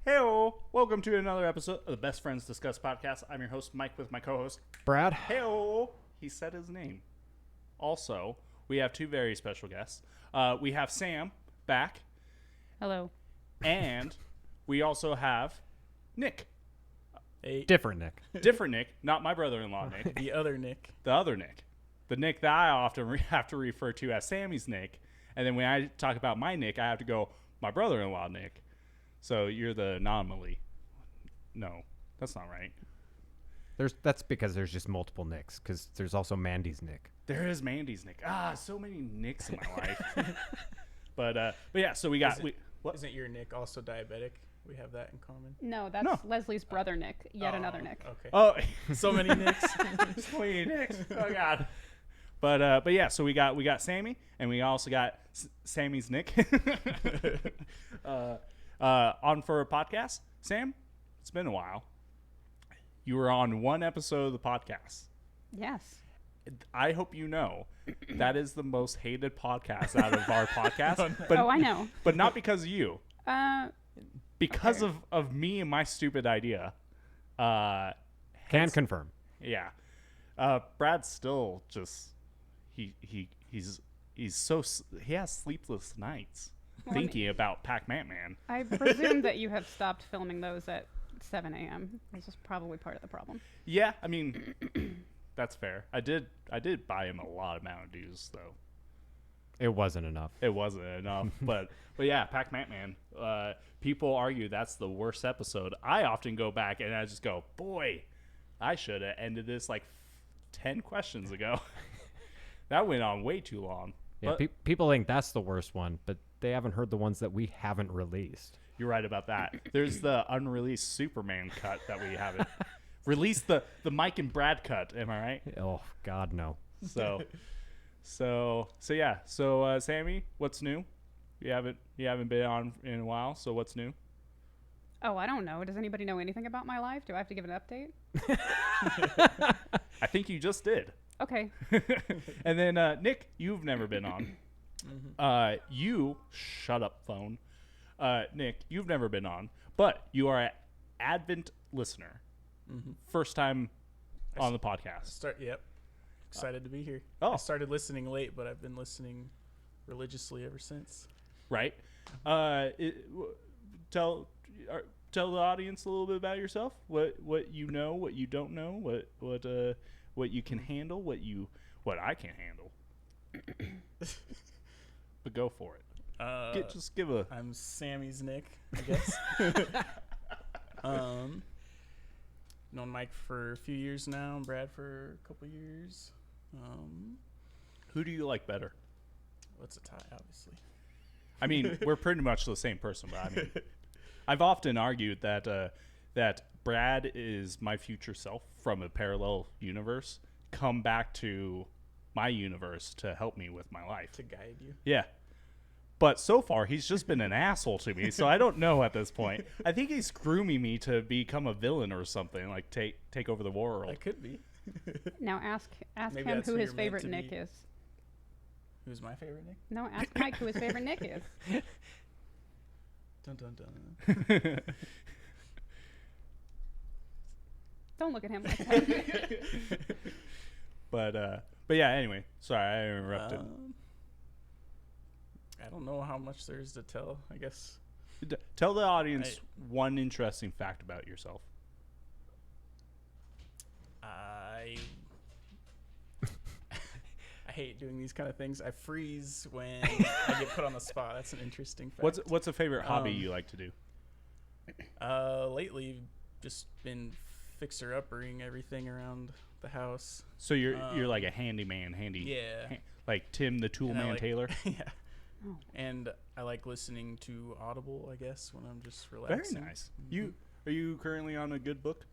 Heyo! Welcome to another episode of the Best Friends Discuss podcast. I'm your host, Mike, with my co-host, Brad. Heyo! He said his name. Also, we have two very special guests. We have Sam back, Hello. and we also have Nick. Different Nick. Different Nick, not my brother-in-law Nick. The other Nick. The other Nick. The Nick that I often have to refer to as Sammy's Nick. And then when I talk about my Nick, I have to go, my brother-in-law Nick. So you're the anomaly. No, that's not right. That's because there's just multiple Nicks, because there's also Mandy's Nick. There is Mandy's Nick. So many Nicks in my life. But yeah, so we got... Isn't your Nick also diabetic? We have that in common. No, that's No. Leslie's brother Nick. Yet another Nick. Okay. Oh, So many Nicks. so many Nicks. Oh, God. But yeah, so we got Sammy, and we also got Sammy's Nick on for a podcast. Sam, it's been a while. You were on one episode of the podcast. Yes. I hope you know that is the most hated podcast out of our podcast. But, I know. But not because of you. Because okay. of me and my stupid idea. Can confirm. Yeah. Brad's still just he's he has sleepless nights thinking about Pac-Man. I presume that you have stopped filming those at 7 a.m. This is probably part of the problem. Yeah, I mean that's fair. I did buy him a lot of Mountain Dews though. It wasn't enough. It wasn't enough, but yeah, Pac-Man. People argue that's the worst episode. I often go back and I just go, boy, I should have ended this like 10 questions ago. That went on way too long. Yeah, people think that's the worst one, but they haven't heard the ones that we haven't released. You're right about that. There's the unreleased Superman cut that we haven't released. The Mike and Brad cut. Am I right? Oh God, no. So yeah. So Sammy, what's new? You haven't been on in a while. So what's new? Oh, I don't know. Does anybody know anything about my life? Do I have to give an update? I think you just did. Okay. And then Nick, you've never been on. You shut up, phone. Nick, you've never been on, but you are an Advent listener. First time on the podcast. Yep. Excited to be here. Oh. I started listening late, but I've been listening religiously ever since. Right. Tell the audience a little bit about yourself. What you know, what you don't know, what you can handle, what I can handle. But go for it. Just give a. I'm Sammy's Nick, I guess. Known Mike for a few years now, and Brad for a couple years. Who do you like better? What's a tie, obviously. I mean, we're pretty much the same person, but I mean, I've often argued that Brad is my future self from a parallel universe, come back to my universe to help me with my life. To guide you. Yeah. But so far, he's just been an asshole to me, so I don't know at this point. I think he's grooming me to become a villain or something, like take over the world. I could be. Now ask Maybe him that's who who his you're meant favorite to Nick be. is. Who's my favorite Nick? No, ask Mike who his favorite Nick is. Dun dun dun. Don't look at him like that. But yeah. Anyway, sorry I interrupted. I don't know how much there is to tell. I guess. Tell the audience one interesting fact about yourself. I hate doing these kind of things. I freeze when I get put on the spot. That's an interesting fact. What's a favorite hobby you like to do? Lately, just been fixer-uppering everything around the house. So you're like a handyman, Yeah. like Tim the Tool Man Taylor. Yeah. Oh. And I like listening to Audible, I guess, when I'm just relaxing. Very nice. Are you currently on a good book?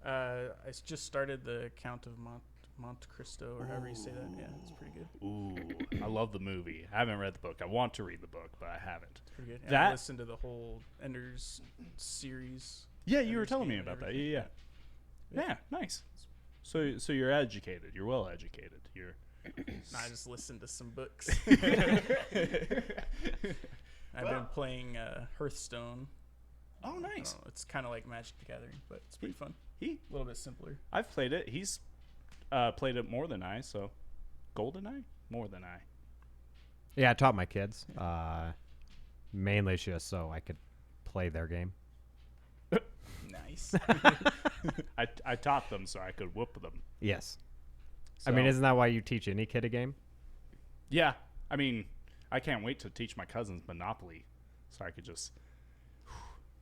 I just started the Count of Monte Cristo, or however you say that. Yeah, it's pretty good. Ooh, I love the movie. I haven't read the book. I want to read the book, but I haven't. It's pretty good. And That- I listened to the whole Ender's series. Yeah, you were Ender's telling me Game and about that. everything. Yeah. Yeah, nice. So you're educated. You're well educated. You're. No, I just listened to some books. I've been playing Hearthstone Oh, I don't nice. know, it's kind of like Magic the Gathering, but it's pretty fun. He, A little bit simpler. I've played it. He's played it more than I. So, GoldenEye more than I. Yeah, I taught my kids. Mainly just so I could play their game. Nice. I taught them so I could whoop them. Yes. So, I mean, isn't that why you teach any kid a game? yeah. I mean, I can't wait to teach my cousins Monopoly, so I could just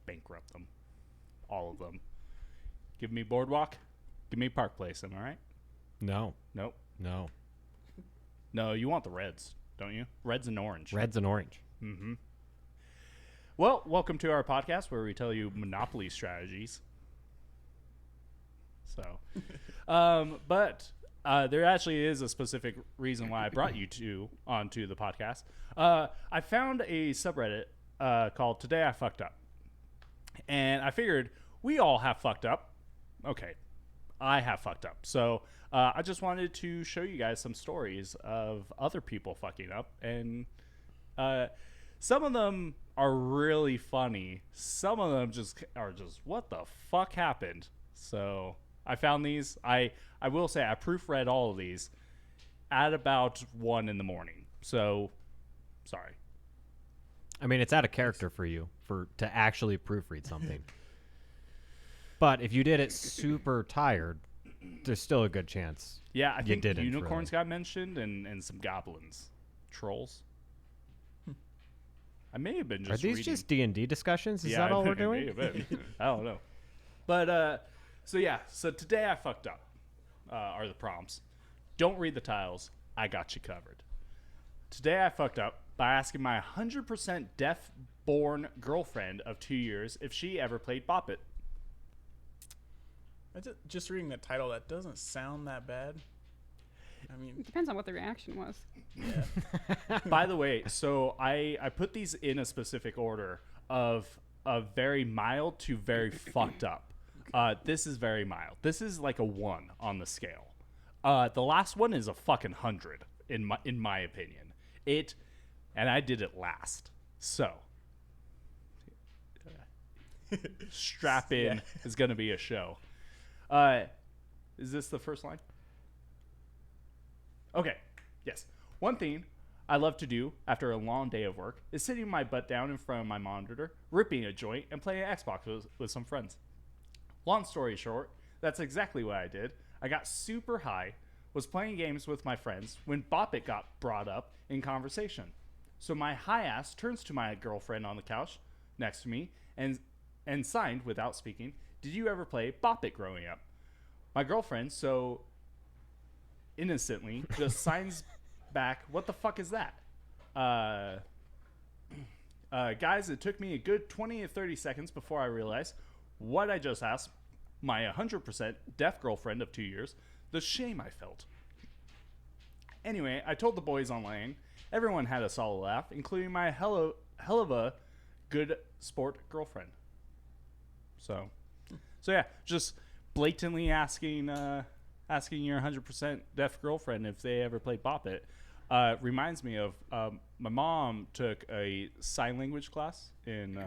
bankrupt them, all of them. Give me Boardwalk. Give me Park Place. Am I right? No. Nope. No. No, you want the reds, don't you? Reds and orange. Reds and orange. Mm-hmm. Well, welcome to our podcast where we tell you Monopoly strategies. So, but there actually is a specific reason why I brought you onto the podcast. I found a subreddit called Today I Fucked Up. And I figured we all have fucked up. Okay, I have fucked up. So I just wanted to show you guys some stories of other people fucking up. And some of them are really funny. Some of them are just what the fuck happened. So I found these. I will say I proofread all of these at about 1 a.m. So sorry. I mean, it's out of character for you to actually proofread something. But if you did it super tired, there's still a good chance. Yeah, I think didn't unicorns really. got mentioned and some goblins, trolls. I may have been just Are these reading. just D&D discussions? Is Yeah, that all we're it may doing? have been. I don't know. But so today I fucked up. Are the prompts? Don't read the titles. I got you covered. Today I fucked up by asking my 100% deaf-born girlfriend of 2 years if she ever played Bop It. Just reading the title, that doesn't sound that bad. I mean, It depends on what the reaction was. yeah. By the way, so I put these in a specific order of very mild to very fucked up. This is very mild. This is like a 1 on the scale. The last one is a fucking 100 in my opinion. And I did it last. So strap in. Yeah. Is going to be a show. Is this the first line? Okay. Yes. One thing I love to do after a long day of work is sitting my butt down in front of my monitor, ripping a joint, and playing Xbox with some friends. Long story short, that's exactly what I did. I got super high, was playing games with my friends when Bop It got brought up in conversation. So my high ass turns to my girlfriend on the couch next to me and signed without speaking, "Did you ever play Bop It growing up?" My girlfriend, so innocently, just signs back, "What the fuck is that?" Guys, it took me a good 20 to 30 seconds before I realized what I just asked my 100% deaf girlfriend of 2 years, the shame I felt. Anyway, I told the boys online. Everyone had a solid laugh, including my hell of a good sport girlfriend. So yeah, just blatantly asking your 100% deaf girlfriend if they ever played Bop It reminds me of my mom took a sign language class in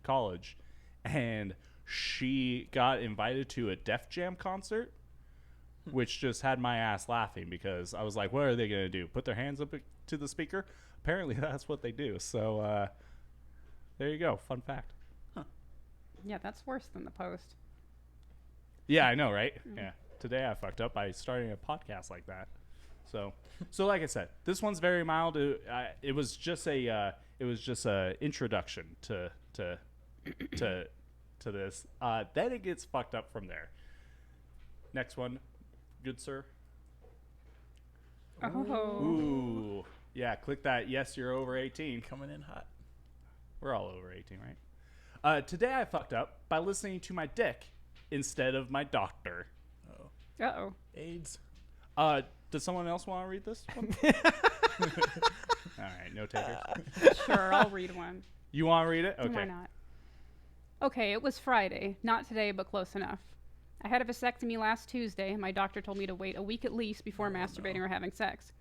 college, and she got invited to a Def Jam concert, which just had my ass laughing because I was like, what are they going to do? Put their hands up to the speaker? Apparently that's what they do. So there you go. Fun fact. Yeah, that's worse than the post. Yeah, I know, right? Yeah. Today I fucked up by starting a podcast like that. So like I said, this one's very mild. It was just a introduction to this. Then it gets fucked up from there. Next one, good sir. Oh. Ooh, yeah. Click that. Yes, you're over 18. Coming in hot. We're all over 18, right? Today I fucked up by listening to my dick instead of my doctor. Oh. Uh-oh. AIDS. Does someone else want to read this one? All right, no takers. Sure, I'll read one. You want to read it? Okay. Why not? Okay, it was Friday. Not today, but close enough. I had a vasectomy last Tuesday, and my doctor told me to wait a week at least before masturbating or having sex.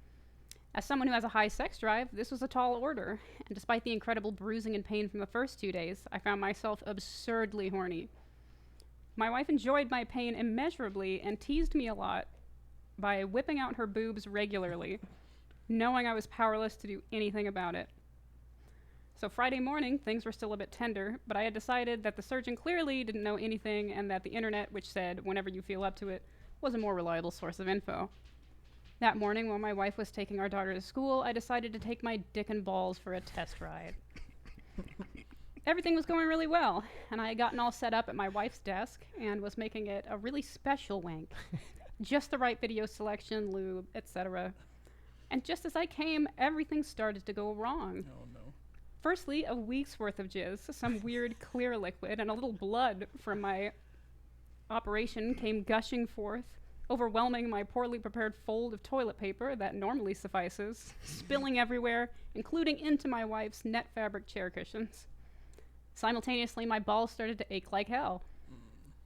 As someone who has a high sex drive, this was a tall order, and despite the incredible bruising and pain from the first 2 days, I found myself absurdly horny. My wife enjoyed my pain immeasurably and teased me a lot by whipping out her boobs regularly, knowing I was powerless to do anything about it. So Friday morning, things were still a bit tender, but I had decided that the surgeon clearly didn't know anything and that the internet, which said, whenever you feel up to it, was a more reliable source of info. That morning, while my wife was taking our daughter to school, I decided to take my dick and balls for a test ride. Everything was going really well, and I had gotten all set up at my wife's desk and was making it a really special wank. Just the right video selection, lube, etc. And just as I came, everything started to go wrong. Oh no. Firstly, a week's worth of jizz, some weird clear liquid, and a little blood from my operation came gushing forth, overwhelming my poorly prepared fold of toilet paper that normally suffices, spilling everywhere, including into my wife's net fabric chair cushions. Simultaneously, my balls started to ache like hell.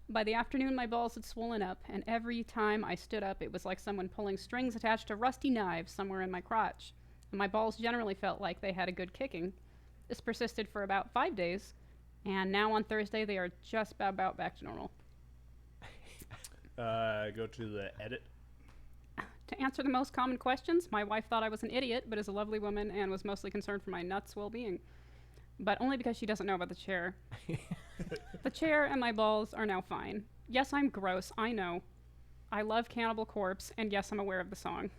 By the afternoon, my balls had swollen up, and every time I stood up, it was like someone pulling strings attached to rusty knives somewhere in my crotch, and my balls generally felt like they had a good kicking. This persisted for about 5 days, and now on Thursday, they are just about back to normal. Go to the edit. To answer the most common questions, my wife thought I was an idiot, but is a lovely woman and was mostly concerned for my nuts' well-being. But only because she doesn't know about the chair. The chair and my balls are now fine. Yes, I'm gross, I know. I love Cannibal Corpse, and yes, I'm aware of the song.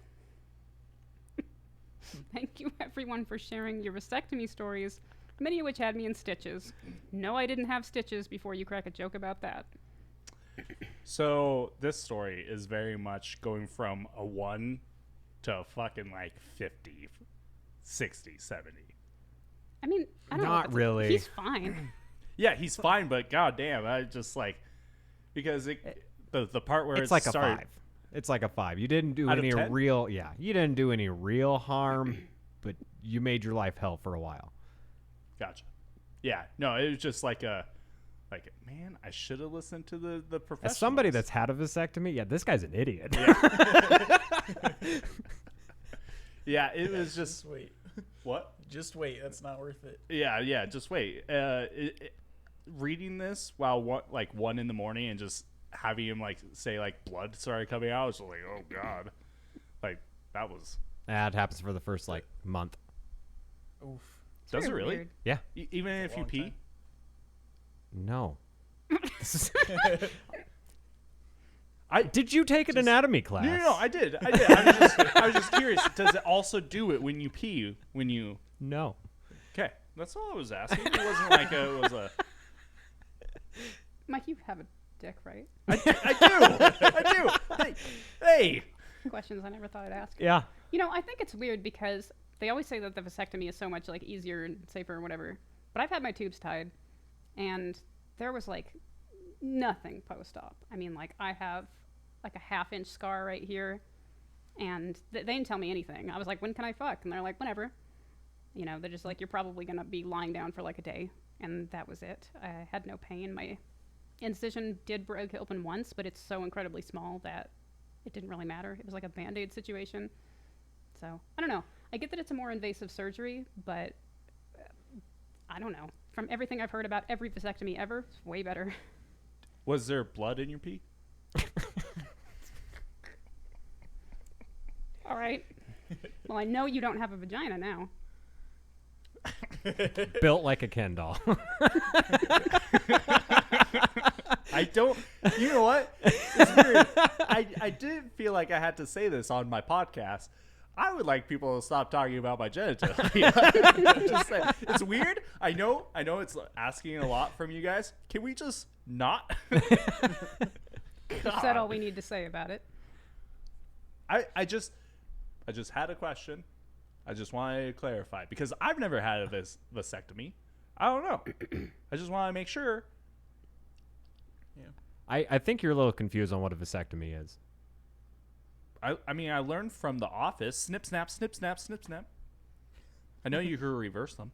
Thank you, everyone, for sharing your vasectomy stories, many of which had me in stitches. No, I didn't have stitches before you crack a joke about that. So this story is very much going from a 1 to a fucking like 50, 60, 70. I mean, I don't know. Not really. He's fine. Yeah, he's fine, but goddamn, I just like because the part where It's like started, a 5. It's like a 5. You didn't do Out of any 10? real, you didn't do any real harm, but you made your life hell for a while. Gotcha. Yeah, no, it was just like man, I should have listened to the professionals. As somebody that's had a vasectomy, this guy's an idiot. Yeah, it was just wait. what? Just wait. That's not worth it. Yeah, just wait. Reading this while 1 in the morning and just having him like say like blood started coming out, I was like, oh god, like that was. That happens for the first like month. Oof. Does it really? Weird. Yeah. Even if you long pee? time. No. Did you take an anatomy class? No, I did. I was just curious. Does it also do it when you pee? When you? No. Okay, that's all I was asking. It wasn't like it was a. Mike, you have a dick, right? I do. Hey. Questions I never thought I'd ask. Yeah. You know, I think it's weird because they always say that the vasectomy is so much like easier and safer and whatever. But I've had my tubes tied, and there was like nothing post-op. I mean, like I have like a 1/2-inch scar right here, and they didn't tell me anything. I was like, when can I fuck? And they're like, whenever. You know, they're just like, you're probably gonna be lying down for like a day, and that was it. I had no pain. My incision did break open once, but it's so incredibly small that it didn't really matter. It was like a Band-Aid situation. So I don't know. I get that it's a more invasive surgery, but I don't know. From everything I've heard about every vasectomy ever, it's way better. Was there blood in your pee? All right. Well, I know you don't have a vagina now. Built like a Ken doll. I don't. You know what? It's weird. I didn't feel like I had to say this on my podcast. I would like people to stop talking about my genitalia. I'm just saying. It's weird. I know it's asking a lot from you guys. Can we just not? You said all we need to say about it. I just had a question. I just wanted to clarify because I've never had a vasectomy. I don't know. I just want to make sure. Yeah. I think you're a little confused on what a vasectomy is. I mean, I learned from The Office. Snip, snap, snip, snap, snip, snap. I know you could reverse them.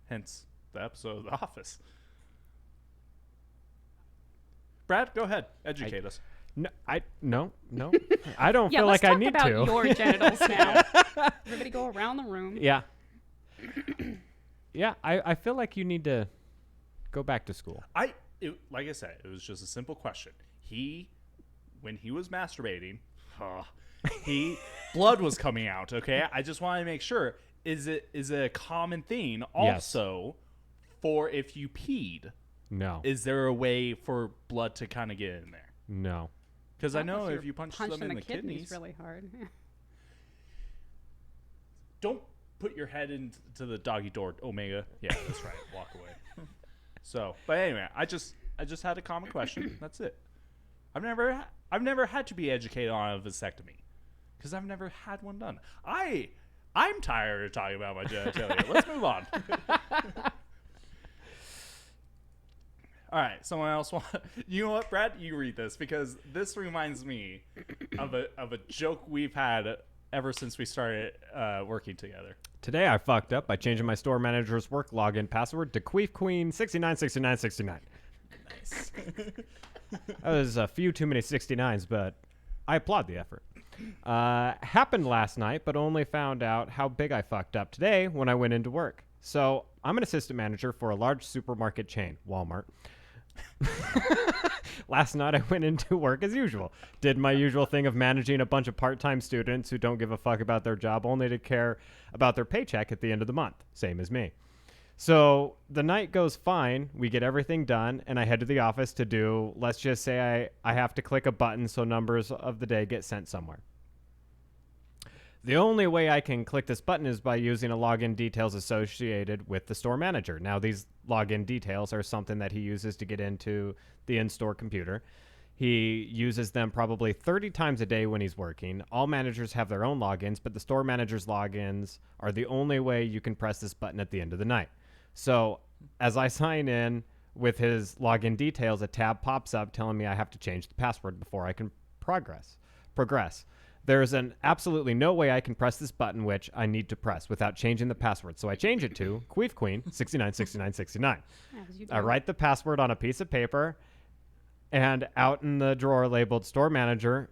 Hence the episode of The Office. Brad, go ahead. Educate us. No, no. I don't Yeah, feel let's like I talk need about to. your genitals now. Everybody go around the room. Yeah. Yeah, I feel like you need to go back to school. Like I said, it was just a simple question. When he was masturbating, blood was coming out. Okay, I just want to make sure. Is it a common thing also for if you peed? No. Is there a way for blood to kind of get in there? No. Because I Unless know you're if you punch punched them in the kidneys kidneys, really hard. don't put your head into the doggy door, Omega. Yeah, that's right. Walk away. So, but anyway, I just had a common question. That's it. I've never had to be educated on a vasectomy because I've never had one done. I'm tired of talking about my genitalia. Let's move on. All right, someone else want? You know what, Brad? You read this because this reminds me of a joke we've had ever since we started working together. Today I fucked up by changing my store manager's work login password to Queef Queen 696969. Nice. That was a few too many 69s, but I applaud the effort. Happened last night, but only found out how big I fucked up today when I went into work. So I'm an assistant manager for a large supermarket chain, Walmart. Last night I went into work as usual. Did my usual thing of managing a bunch of part-time students who don't give a fuck about their job, only to care about their paycheck at the end of the month. Same as me. So the night goes fine. We get everything done, and I head to the office to do, let's just say I have to click a button so numbers of the day get sent somewhere. The only way I can click this button is by using a login details associated with the store manager. Now, these login details are something that he uses to get into the in-store computer. He uses them probably 30 times a day when he's working. All managers have their own logins, but the store manager's logins are the only way you can press this button at the end of the night. So as I sign in with his login details, a tab pops up telling me I have to change the password before I can progress. There's an absolutely no way I can press this button, which I need to press, without changing the password. So I change it to Queef Queen 696969. I write the password on a piece of paper, and out in the drawer labeled store manager,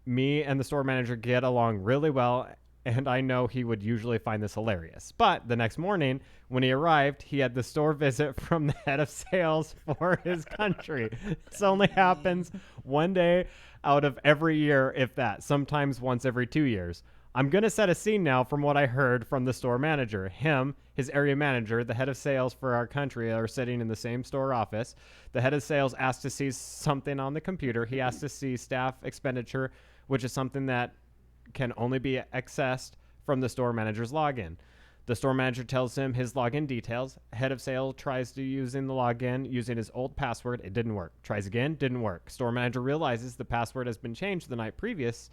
me and the store manager get along really well, and I know he would usually find this hilarious. But the next morning, when he arrived, he had the store visit from the head of sales for his country. This only happens one day out of every year, if that, sometimes once every 2 years. I'm going to set a scene now from what I heard from the store manager. Him, his area manager, the head of sales for our country are sitting in the same store office. The head of sales asked to see something on the computer. He asked to see staff expenditure, which is something that can only be accessed from the store manager's login. The store manager tells him his login details. Head of sales tries to using the login using his old password. It didn't work. Tries again, didn't work. Store manager realizes the password has been changed the night previous,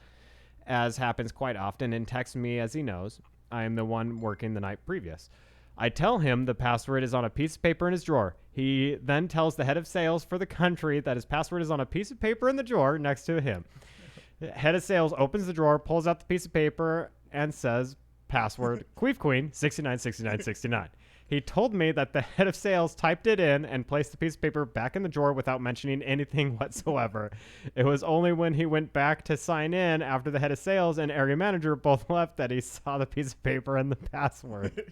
as happens quite often, and texts me as he knows I am the one working the night previous. I tell him the password is on a piece of paper in his drawer. He then tells the head of sales for the country that his password is on a piece of paper in the drawer next to him. Head of sales opens the drawer, pulls out the piece of paper, and says, password, Queef Queen, 696969. He told me that the head of sales typed it in and placed the piece of paper back in the drawer without mentioning anything whatsoever. It was only when he went back to sign in after the head of sales and area manager both left that he saw the piece of paper and the password.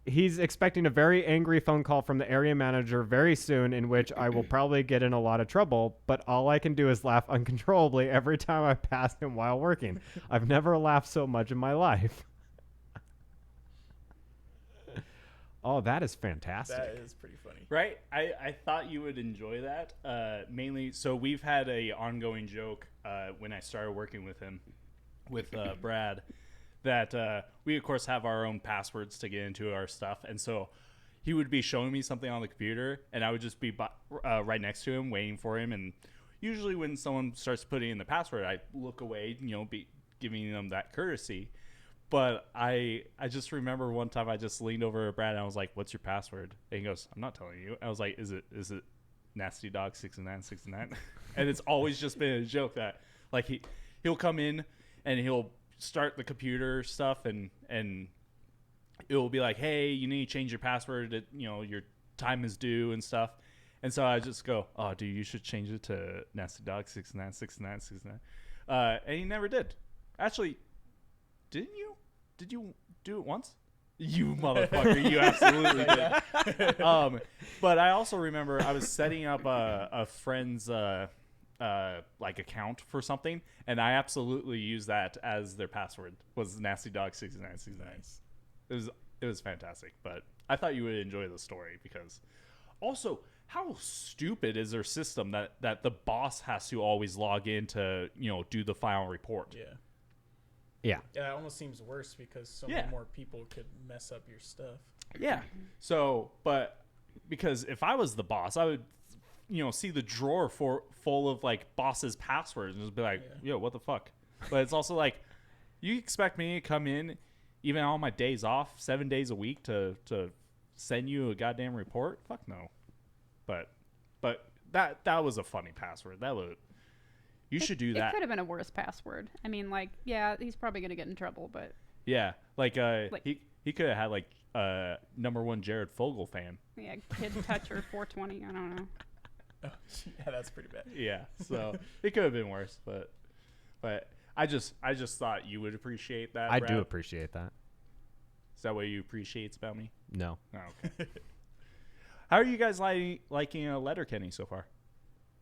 He's expecting a very angry phone call from the area manager very soon, in which I will probably get in a lot of trouble, but all I can do is laugh uncontrollably every time I pass him while working. I've never laughed so much in my life. Oh, that is fantastic. That is pretty funny. Right? I thought you would enjoy that. Mainly, so we've had a ongoing joke when I started working with him, with Brad, that we, of course, have our own passwords to get into our stuff. And so he would be showing me something on the computer, and I would just be right next to him, waiting for him. And usually when someone starts putting in the password, I look away, be giving them that courtesy. But I just remember one time I just leaned over at Brad, and I was like, what's your password? And he goes, I'm not telling you. I was like, is it Nasty Dog 6969? And it's always just been a joke that, like, he'll come in and he'll start the computer stuff and it will be like, hey, you need to change your password. Your time is due and stuff. And so I just go, oh, dude, you should change it to Nasty Dog 696969. And he never did. Actually, didn't you? Did you do it once? You motherfucker, you absolutely did. But I also remember I was setting up a friend's like account for something, and I absolutely used that as their password. Was Nasty Dog 6969. Nice. It was fantastic. But I thought you would enjoy the story because also, how stupid is their system that the boss has to always log in to do the final report? Yeah. Yeah. Yeah, it almost seems worse because so Yeah. many more people could mess up your stuff. Yeah. So, but because if I was the boss, I would, see the drawer full of like boss's passwords and just be like, yo, what the fuck? But it's also like, you expect me to come in, even on my days off, 7 days a week to send you a goddamn report? Fuck no. But that was a funny password. You should do that. It could have been a worse password. I mean, like, yeah, he's probably gonna get in trouble, but Yeah, like he could have had like #1 Jared Fogle fan. yeah, Kid Toucher 420. I don't know. Oh, yeah, that's pretty bad. Yeah, so it could have been worse, but I just thought you would appreciate that. I Brad. do appreciate that. Is that what you appreciate about me? No. Oh, okay. How are you guys liking Letterkenny so far?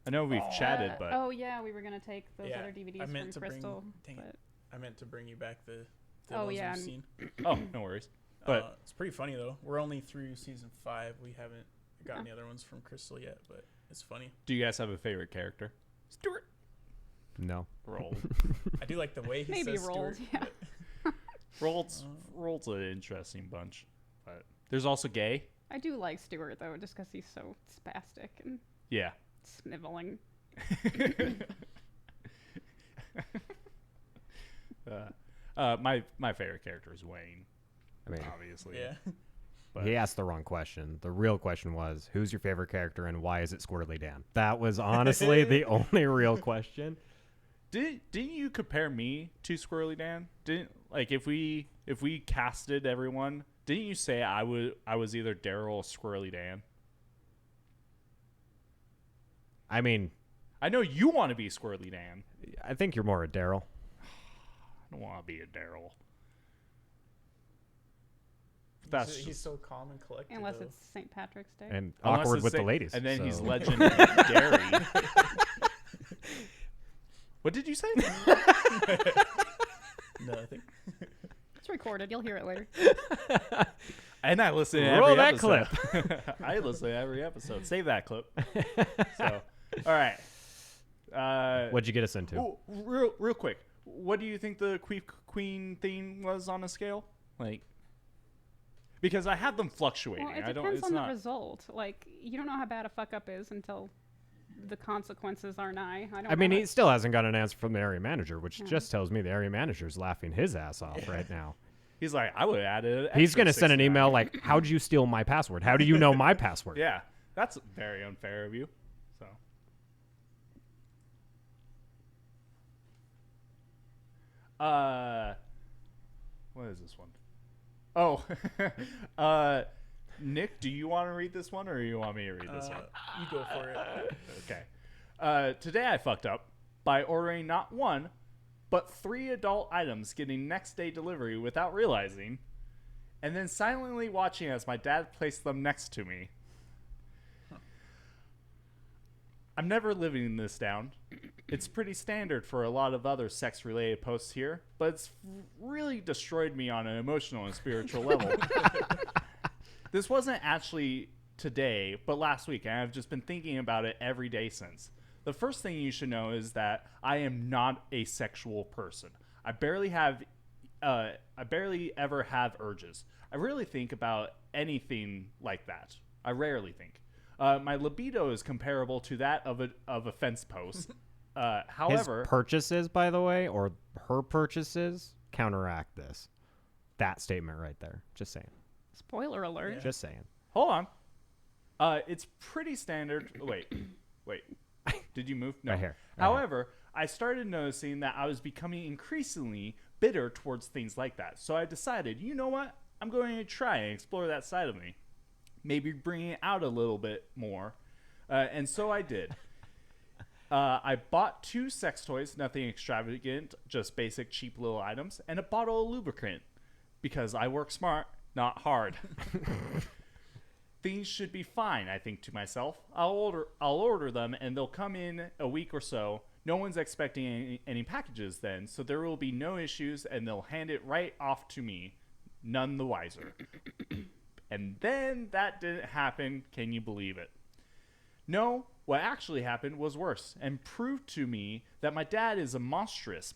I know we've chatted, but Oh yeah, we were gonna take those Yeah, other DVDs I meant from to Crystal. dang it. But I meant to bring you back the Oh, ones yeah, you've seen. oh, no worries. But It's pretty funny though. We're only through season 5. We haven't gotten the other ones from Crystal yet, but it's funny. do you guys have a favorite character? Stuart. No. Roll. I do like the way he maybe says rolled. Stuart. Yeah, Roll's an interesting bunch, but there's also Gay. I do like Stuart though, just because he's so spastic and Yeah. sniveling. My favorite character is Wayne, I mean, obviously. Yeah. But he asked the wrong question. The real question was, who's your favorite character and why is it Squirrely Dan? That was honestly the only real question. Didn't you compare me to Squirrely Dan? Didn't like if we casted everyone? Didn't you say I was either Daryl or Squirrely Dan? I mean, I know you want to be Squirrely Dan. I think you're more a Daryl. I don't want to be a Daryl. He's so calm and collected. Unless though. it's St. Patrick's Day. And Unless awkward it's with the Saint- ladies. And then he's so- legendary. What did you say? Nothing. It's recorded. You'll hear it later. And I listen to Roll every that episode. I listen to every episode. Save that clip. So, all right. What'd you get us into? Oh, real quick. What do you think the queen thing was on a scale? Like, because I have them fluctuating. Well, it I don't. depends It's on not. the result. Like, you don't know how bad a fuck up is until the consequences are nigh. I mean, he still hasn't got an answer from the area manager, which just tells me the area manager's laughing his ass off right now. He's like, I would have added. An He's going to send an email like, how'd you steal my password? How do you know my password? Yeah, that's very unfair of you. So. What is this one? Oh, Nick, do you want to read this one, or you want me to read this one? You go for it. Okay. Today I fucked up by ordering not one, but 3 adult items getting next day delivery without realizing, and then silently watching as my dad placed them next to me. I'm never living this down. It's pretty standard for a lot of other sex-related posts here, but it's really destroyed me on an emotional and spiritual level. This wasn't actually today, but last week, and I've just been thinking about it every day since. The first thing you should know is that I am not a sexual person. I barely ever have urges. I rarely think about anything like that. I rarely think. My libido is comparable to that of a fence post. However, His purchases, by the way, or her purchases, counteract this. That statement right there. Just saying. Spoiler alert. Just saying. hold on. It's pretty standard. Wait. Did you move? No. Right here. However, I started noticing that I was becoming increasingly bitter towards things like that. So I decided, you know what? I'm going to try and explore that side of me. Maybe bring it out a little bit more. And so I did. I bought 2 sex toys, nothing extravagant, just basic cheap little items, and a bottle of lubricant. Because I work smart, not hard. Things should be fine, I think to myself. I'll order them, and they'll come in a week or so. No one's expecting any packages then, so there will be no issues, and they'll hand it right off to me, none the wiser. And then that didn't happen. Can you believe it? No, what actually happened was worse, and proved to me that my dad is a monstrous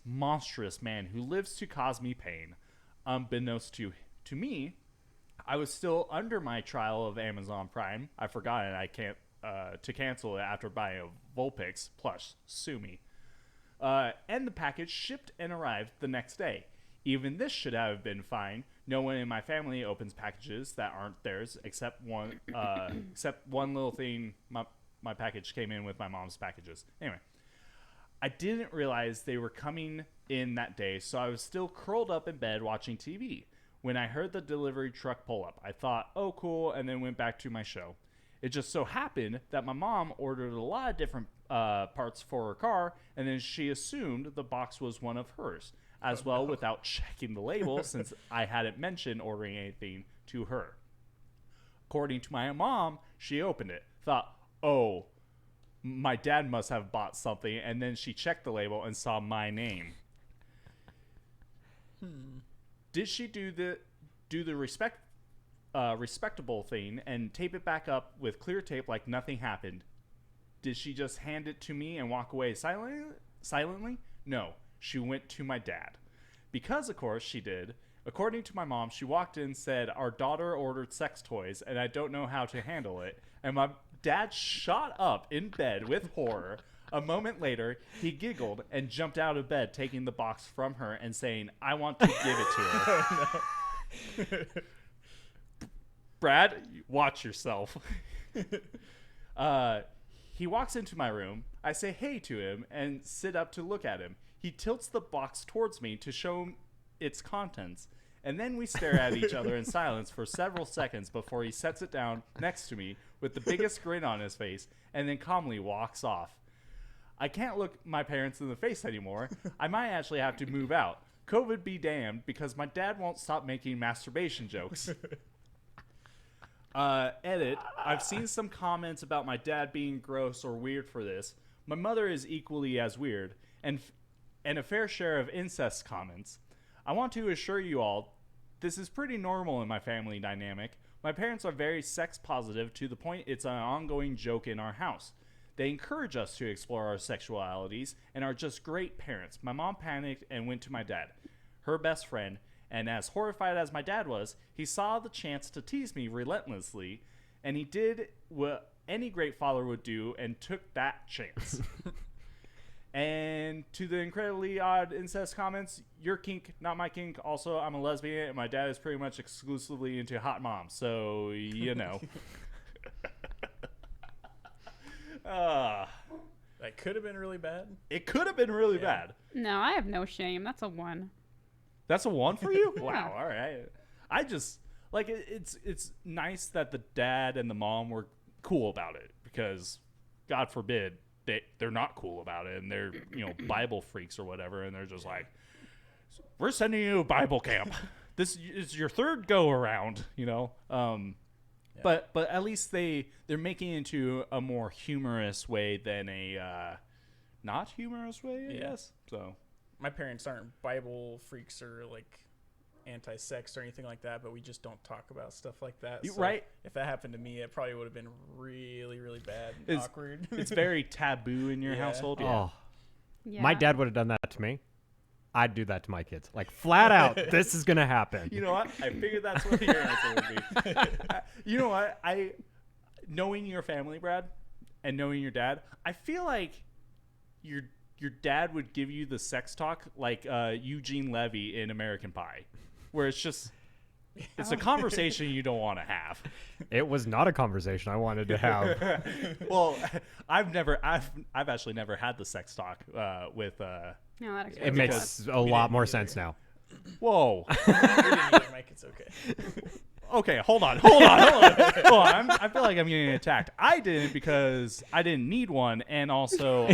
man who lives to cause me pain. Unbeknownst to me, I was still under my trial of Amazon Prime. I forgot it. I can't to cancel it after buying a Vulpix. Plus, sue me. And the package shipped and arrived the next day. Even this should have been fine. No one in my family opens packages that aren't theirs, except one. Except one little thing. My package came in with my mom's packages. Anyway, I didn't realize they were coming in that day, so I was still curled up in bed watching TV. When I heard the delivery truck pull up, I thought, oh, cool, and then went back to my show. It just so happened that my mom ordered a lot of different parts for her car, and then she assumed the box was one of hers, as well without checking the label since I hadn't mentioned ordering anything to her. According to my mom, she opened it, thought, oh, my dad must have bought something, and then she checked the label and saw my name. Did she do the respectable thing and tape it back up with clear tape like nothing happened? Did she just hand it to me and walk away silently? No, she went to my dad. Because, of course, she did. According to my mom, she walked in and said, our daughter ordered sex toys and I don't know how to handle it. And my dad shot up in bed with horror. A moment later, he giggled and jumped out of bed, taking the box from her and saying, I want to give it to her. Oh, no. Brad, watch yourself. He walks into my room. I say hey to him and sit up to look at him. He tilts the box towards me to show him its contents. And then we stare at each other in silence for several seconds before he sets it down next to me with the biggest grin on his face and then calmly walks off. I can't look my parents in the face anymore. I might actually have to move out. COVID be damned, because my dad won't stop making masturbation jokes. Edit. I've seen some comments about my dad being gross or weird for this. My mother is equally as weird, and a fair share of incest comments. I want to assure you all, this is pretty normal in my family dynamic. My parents are very sex positive to the point it's an ongoing joke in our house. They encourage us to explore our sexualities and are just great parents. My mom panicked and went to my dad, her best friend, and as horrified as my dad was, he saw the chance to tease me relentlessly, and he did what any great father would do and took that chance. And to the incredibly odd incest comments, your kink, not my kink. Also, I'm a lesbian, and my dad is pretty much exclusively into hot moms, so you know. That could have been really bad. It could have been really bad. No, I have no shame. That's a 1. That's a 1 for you? Yeah. Wow, all right. I just, like, it's nice that the dad and the mom were cool about it, because, God forbid, they're not cool about it, and they're, Bible freaks or whatever, and they're just like, we're sending you to Bible camp. This is your 3rd go around, But at least they're making it into a more humorous way than a not humorous way, I guess. So my parents aren't Bible freaks or like anti-sex or anything like that, but we just don't talk about stuff like that. So right? If that happened to me, it probably would have been really, really bad and awkward. It's very taboo in your household. Yeah. Oh, my dad would have done that to me. I'd do that to my kids. Like, flat out, this is going to happen. You know what? I figured that's what your answer would be. You know what? Knowing your family, Brad, and knowing your dad, I feel like your dad would give you the sex talk like Eugene Levy in American Pie, where it's just, it's a conversation you don't want to have. It was not a conversation I wanted to have. Well, I've actually never had the sex talk with. No, that It makes a lot more sense now. Whoa. We didn't either, Mike. It's okay. Okay, hold on. Hold on. I feel like I'm getting attacked. I didn't because I didn't need one, and also.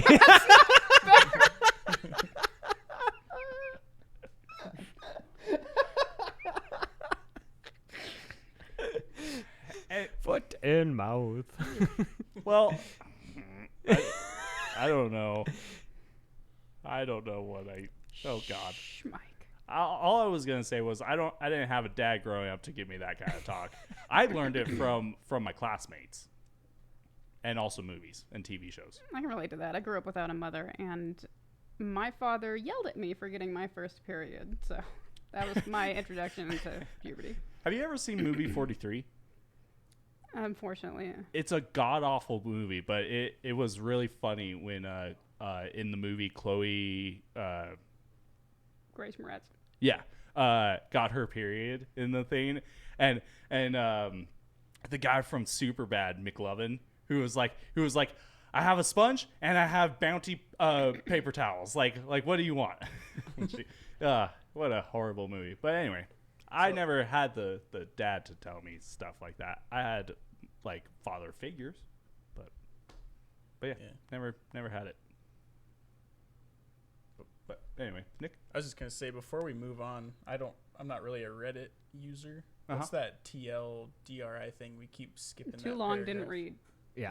Foot in mouth. Well, I don't know. I don't know what I. Oh God. Shh, Mike. All I was gonna say was I didn't have a dad growing up to give me that kind of talk. I learned it from my classmates, and also movies and TV shows. I can relate to that. I grew up without a mother, and my father yelled at me for getting my first period. So that was my introduction into puberty. Have you ever seen movie 43? Unfortunately, yeah. It's a god awful movie, but it was really funny when in the movie Chloe Grace Moretz. got her period in the thing, and the guy from Superbad, McLovin, who was like I have a sponge and I have Bounty paper towels, like what do you want? What a horrible movie. But anyway, I never had the dad to tell me stuff like that. I had like father figures, but yeah. Never had it. But anyway, Nick. I was just gonna say before we move on, I'm not really a Reddit user. What's that TLDRI thing? We keep skipping. Too that long, paragraph. didn't read. Yeah.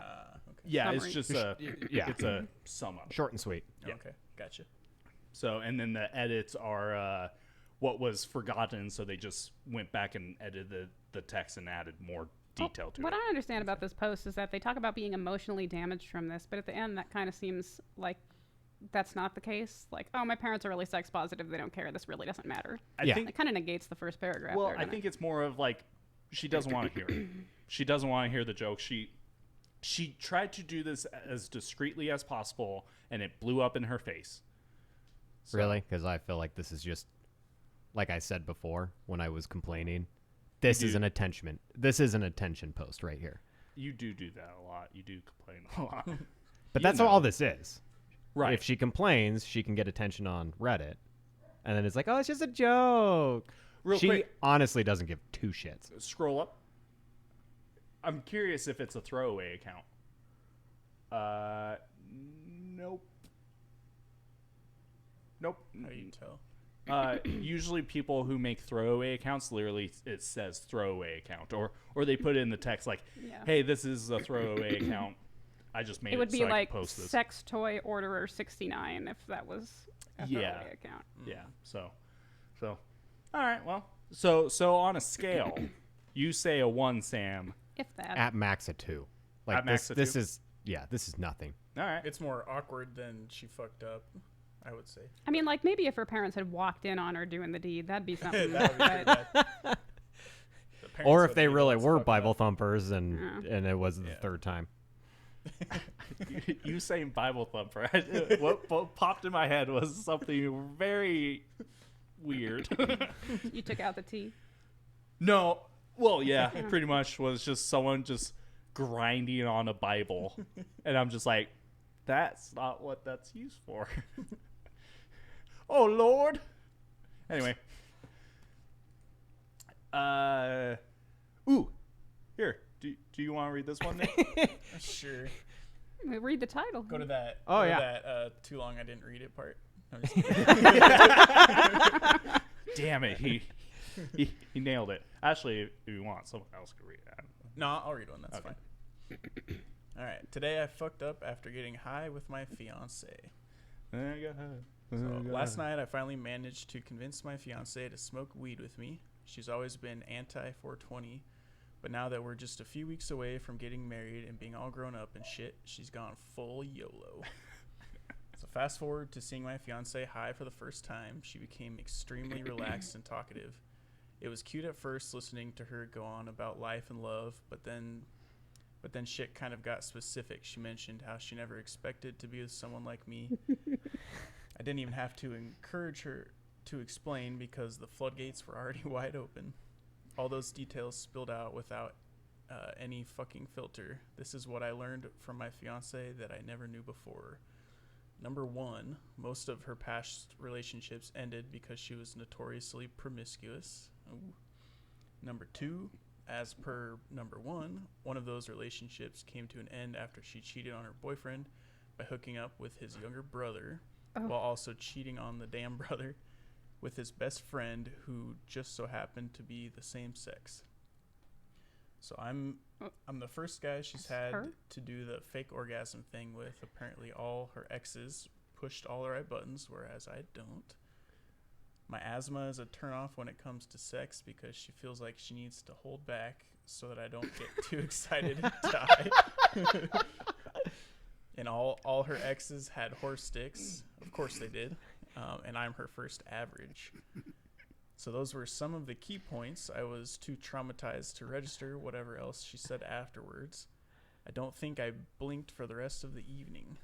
Okay. Yeah, Summary. it's just it's a sum up. Short and sweet. Yeah. Okay, gotcha. So, and then the edits are what was forgotten, so they just went back and edited the text and added more detail to What it. I understand about this post is that they talk about being emotionally damaged from this, but at the end, that kind of seems like that's not the case. Like, oh, my parents are really sex positive. They don't care. This really doesn't matter. I think It kind of negates the first paragraph. Well, there, I doesn't think it? it's more of like she doesn't want to hear it. She doesn't want to hear the joke. She tried to do this as discreetly as possible, and it blew up in her face. So, Really? Because I feel like this is just, like I said before when I was complaining, this is an attention. This is an attention post right here. You do that a lot. You do complain a lot. But You that's know. all this is. Right. If she complains, she can get attention on Reddit. And then it's like, oh, it's just a joke. Real she quick. honestly doesn't give two shits. Scroll up. I'm curious if it's a throwaway account. Nope. How do you tell? Usually people who make throwaway accounts, literally it says throwaway account, or they put it in the text like, Yeah. hey, this is a throwaway account. I just made It would be so I like could post this. sex toy orderer 69 if that was a throwaway account. Yeah. So, all right. Well, so on a scale, you say a 1, Sam. If that. At max a 2. Like At max a this 2? is this is nothing. All right. It's more awkward than she fucked up, I would say. I mean, like maybe if her parents had walked in on her doing the deed, that'd be something. That would be but pretty bad. The parents Or if would they be the really ones were fucking Bible up. thumpers and it was the Yeah. third time. You saying Bible thumper? What popped in my head was something very weird. you took out the T. No. Well, yeah, it pretty much was just someone just grinding on a Bible. And I'm just like, that's not what that's used for. Oh, Lord. Anyway. Ooh. Here. Do you want to read this one, Nick? Sure. We read the title. Go to that. Oh, go to yeah. that too long I didn't read it part. I'm just kidding. Damn it. He nailed it. Actually, if you want, someone else could read it. No, I'll read one. That's Okay. fine. All right. Today I fucked up after getting high with my fiance. So last night I finally managed to convince my fiance to smoke weed with me. She's always been anti 420, but now that we're just a few weeks away from getting married and being all grown up and shit, she's gone full YOLO. So fast forward to seeing my fiance high for the first time. She became extremely relaxed and talkative. It was cute at first listening to her go on about life and love, but then shit kind of got specific. She mentioned how she never expected to be with someone like me. I didn't even have to encourage her to explain because the floodgates were already wide open. All those details spilled out without any fucking filter. This is what I learned from my fiance that I never knew before. Number 1, most of her past relationships ended because she was notoriously promiscuous. Ooh. Number 2, As per number one of those relationships came to an end after she cheated on her boyfriend by hooking up with his younger brother, while also cheating on the damn brother with his best friend, who just so happened to be the same sex. So I'm the first guy she's had to do the fake orgasm thing with. Apparently all her exes pushed all the right buttons, whereas I don't. My asthma is a turnoff when it comes to sex because she feels like she needs to hold back so that I don't get too excited and die. And all her exes had horse sticks. Of course they did. And I'm her first average. So those were some of the key points. I was too traumatized to register whatever else she said afterwards. I don't think I blinked for the rest of the evening.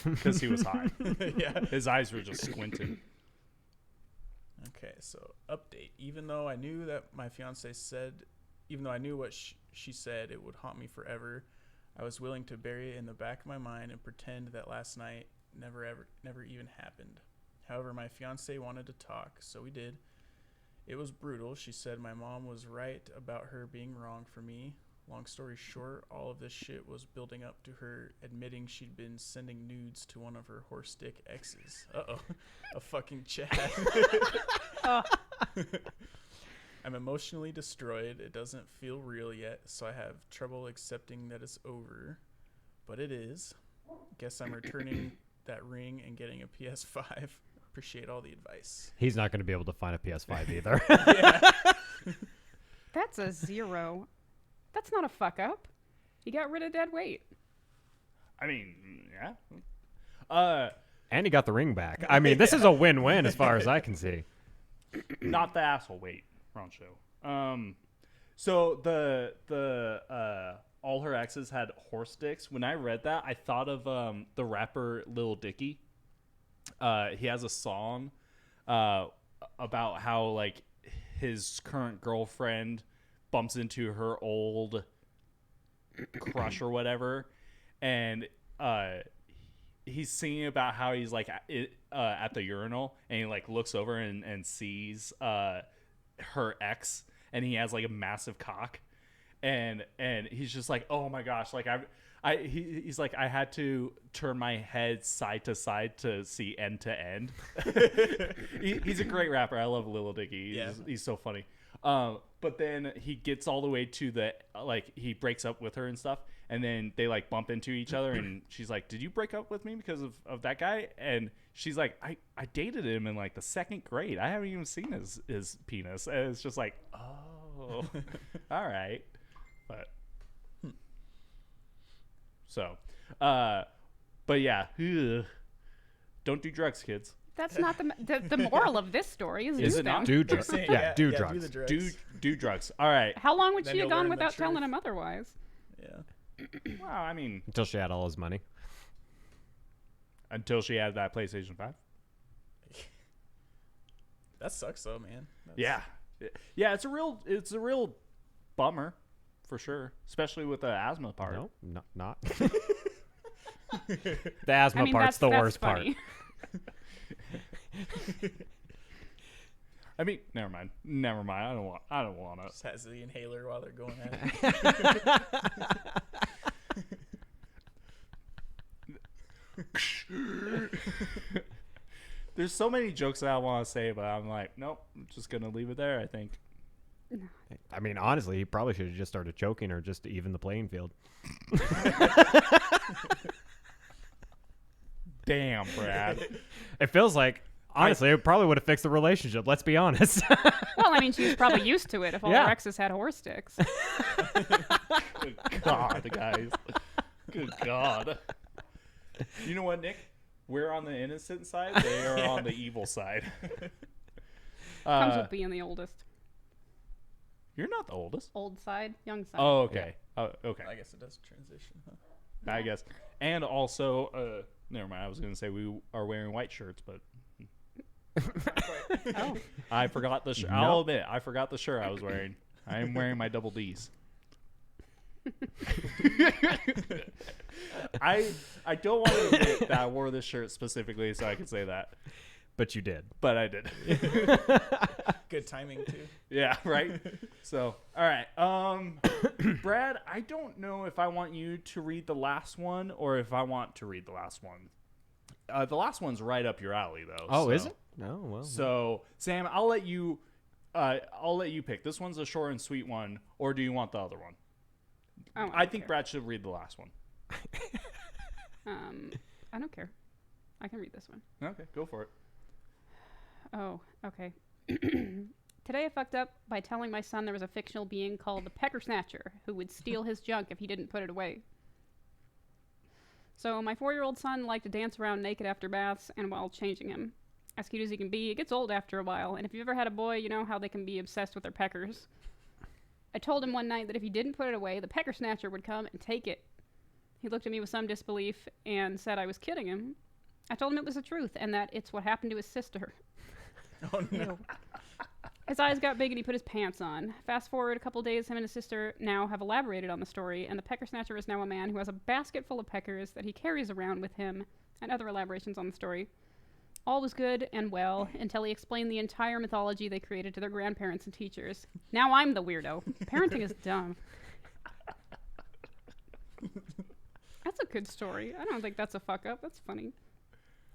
Because he was high. Yeah. His eyes were just squinting. Okay, so update. Even though I knew what she said, it would haunt me forever, I was willing to bury it in the back of my mind and pretend that last night never even happened. However, my fiance wanted to talk, so we did. It was brutal. She said my mom was right about her being wrong for me. Long story short, all of this shit was building up to her admitting she'd been sending nudes to one of her horse stick exes. A fucking chat. I'm emotionally destroyed. It doesn't feel real yet, so I have trouble accepting that it's over. But it is. Guess I'm returning that ring and getting a PS5. Appreciate all the advice. He's not going to be able to find a PS5 either. That's a 0. That's not a fuck up. He got rid of dead weight. I mean, yeah. And he got the ring back. I mean, this is a win-win as far as I can see. Not the asshole. Wait, wrong show. So the all her exes had horse dicks. When I read that, I thought of the rapper Lil Dicky. He has a song about how like his current girlfriend bumps into her old crush or whatever, and he's singing about how he's like at the urinal, and he like looks over and sees her ex, and he has like a massive cock, and he's just like, oh my gosh, like he's like, I had to turn my head side to side to see end to end. He's a great rapper. I love Lil Dicky. He's so funny. But then he gets all the way to the, like, he breaks up with her and stuff, and then they like bump into each other, and she's like, did you break up with me because of that guy? And she's like, I dated him in like the 2nd grade. I haven't even seen his penis. And it's just like, oh, all right. But so, but yeah, don't do drugs, kids. That's not the moral of this story. Is it not? Do drugs. Yeah, do drugs. Do the drugs. Do drugs. All right. How long would Then she have you'll gone learn the without telling truth. him otherwise? Yeah. Well, I mean, Until she had all his money. until she had that PlayStation 5. That sucks though, man. Yeah. It's a real bummer, for sure, especially with the asthma part. No, not. The asthma part's the that's worst part. funny. I mean, never mind. I don't want it. Just has the inhaler while they're going at it. There's so many jokes that I want to say, but I'm like, nope. I'm just gonna leave it there, I think. I mean, honestly, he probably should have just started choking her just to even the playing field. Damn, Brad. It feels like, honestly, it probably would have fixed the relationship. Let's be honest. Well, I mean, she was probably used to it if all Yeah. her exes had horse sticks. Good God, guys. Good God. You know what, Nick? We're on the innocent side. They are on the evil side. Comes with being the oldest. You're not the oldest. Old side, young side. Oh, okay. Oh, okay. I guess it does transition, huh? I guess. And also, never mind. I was going to say we are wearing white shirts, but Oh. I forgot the shirt. Nope. I'll admit, I forgot the shirt I was wearing. I am wearing my double D's. I don't want to admit that I wore this shirt specifically so I can say that. But you did. but I did. Good timing too. Yeah, right. So, all right. Brad, I don't know if I want you to read the last one or if I want to read the last one. The last one's right up your alley, though. Oh, so. is it? No, well. So, Sam, I'll let you pick. This one's a short and sweet one, or do you want the other one? Oh, I think Brad should read the last one. I don't care. I can read this one. Okay, go for it. Oh, okay. Today I fucked up by telling my son there was a fictional being called the Pecker Snatcher who would steal his junk if he didn't put it away. So my 4-year-old son liked to dance around naked after baths and while changing him. As cute as he can be, it gets old after a while, and if you've ever had a boy, you know how they can be obsessed with their peckers. I told him one night that if he didn't put it away, the Pecker Snatcher would come and take it. He looked at me with some disbelief and said I was kidding him. I told him it was the truth and that it's what happened to his sister. Oh no. His eyes got big and he put his pants on. Fast forward a couple days, him and his sister now have elaborated on the story, and the Pecker Snatcher is now a man who has a basket full of peckers that he carries around with him, and other elaborations on the story. All was good and well until he explained the entire mythology they created to their grandparents and teachers. Now I'm the weirdo. Parenting is dumb. That's a good story. I don't think that's a fuck up. That's funny.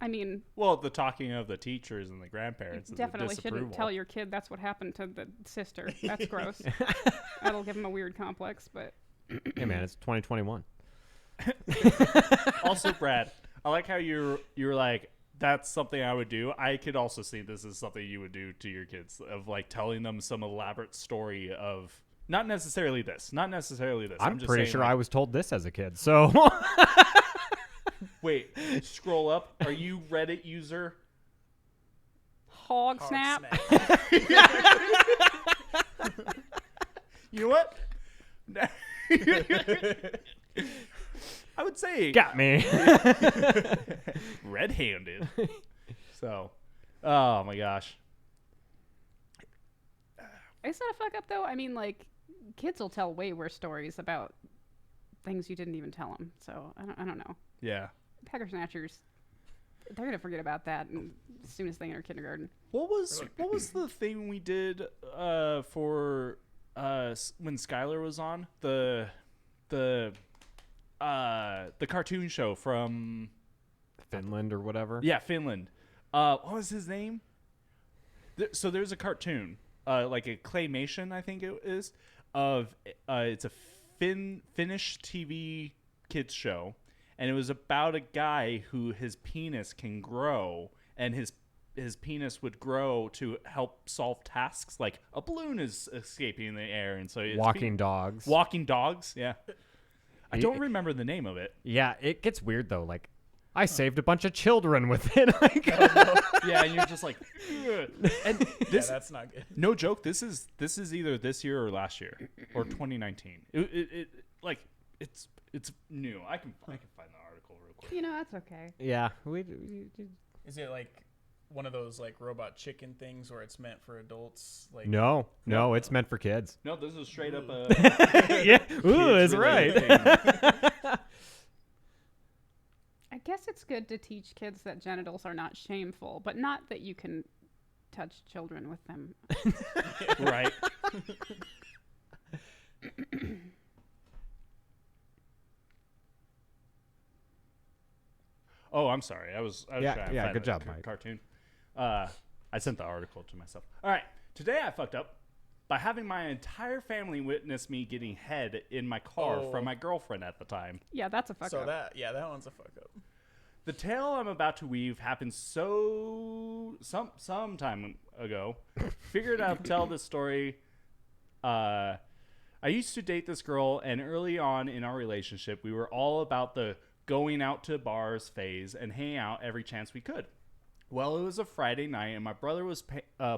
I mean, Well, the talking of the teachers and the grandparents you is the definitely shouldn't disapproval. tell your kid that's what happened to the sister. That's gross. That'll give him a weird complex, but Hey, man, it's 2021. Also, Brad, I like how you're like, that's something I would do. I could also see this as something you would do to your kids, of like telling them some elaborate story of not necessarily this. I'm just pretty saying, sure like, I was told this as a kid, so. Wait, scroll up. Are you Reddit user? hog snap. You know what? I would say Got me. red-handed. So, oh my gosh. Is that a fuck up though? I mean, like, kids will tell way worse stories about things you didn't even tell them. So I don't know. Yeah. Pecker Snatchers, they're gonna forget about that as soon as they enter kindergarten. What was the thing we did for when Skylar was on the cartoon show from Finland or whatever. Finland. What was his name? So there's a cartoon, like a claymation, I think it is, of it's a Finnish TV kids show, and it was about a guy who his penis can grow, and his penis would grow to help solve tasks. Like a balloon is escaping in the air, and so it's Walking dogs. Walking dogs, yeah. I don't remember the name of it. Yeah, it gets weird though. Like, I saved a bunch of children with it. Like, Yeah, and you're just like, ugh. And this, That's not good. no joke. This is either this year or last year or 2019. It's new. I can find the article real quick. You know, that's okay. yeah, Is it like one of those like robot chicken things where it's meant for adults? Like no, it's meant for kids. No, this is straight up a Yeah, ooh, kids that's related right. thing. I guess it's good to teach kids that genitals are not shameful, but not that you can touch children with them. Right. Oh, I'm sorry. I was Yeah, trying to yeah, find good a job, Mike. cartoon. I sent the article to myself. All right. Today I fucked up by having my entire family witness me getting head in my car Oh. from my girlfriend at the time. Yeah, that's a fuck so up. that one's a fuck up. The tale I'm about to weave happened some time ago. Figured I'd tell this story. I used to date this girl, and early on in our relationship, we were all about the going out to bars phase and hanging out every chance we could. Well, it was a Friday night, and my brother was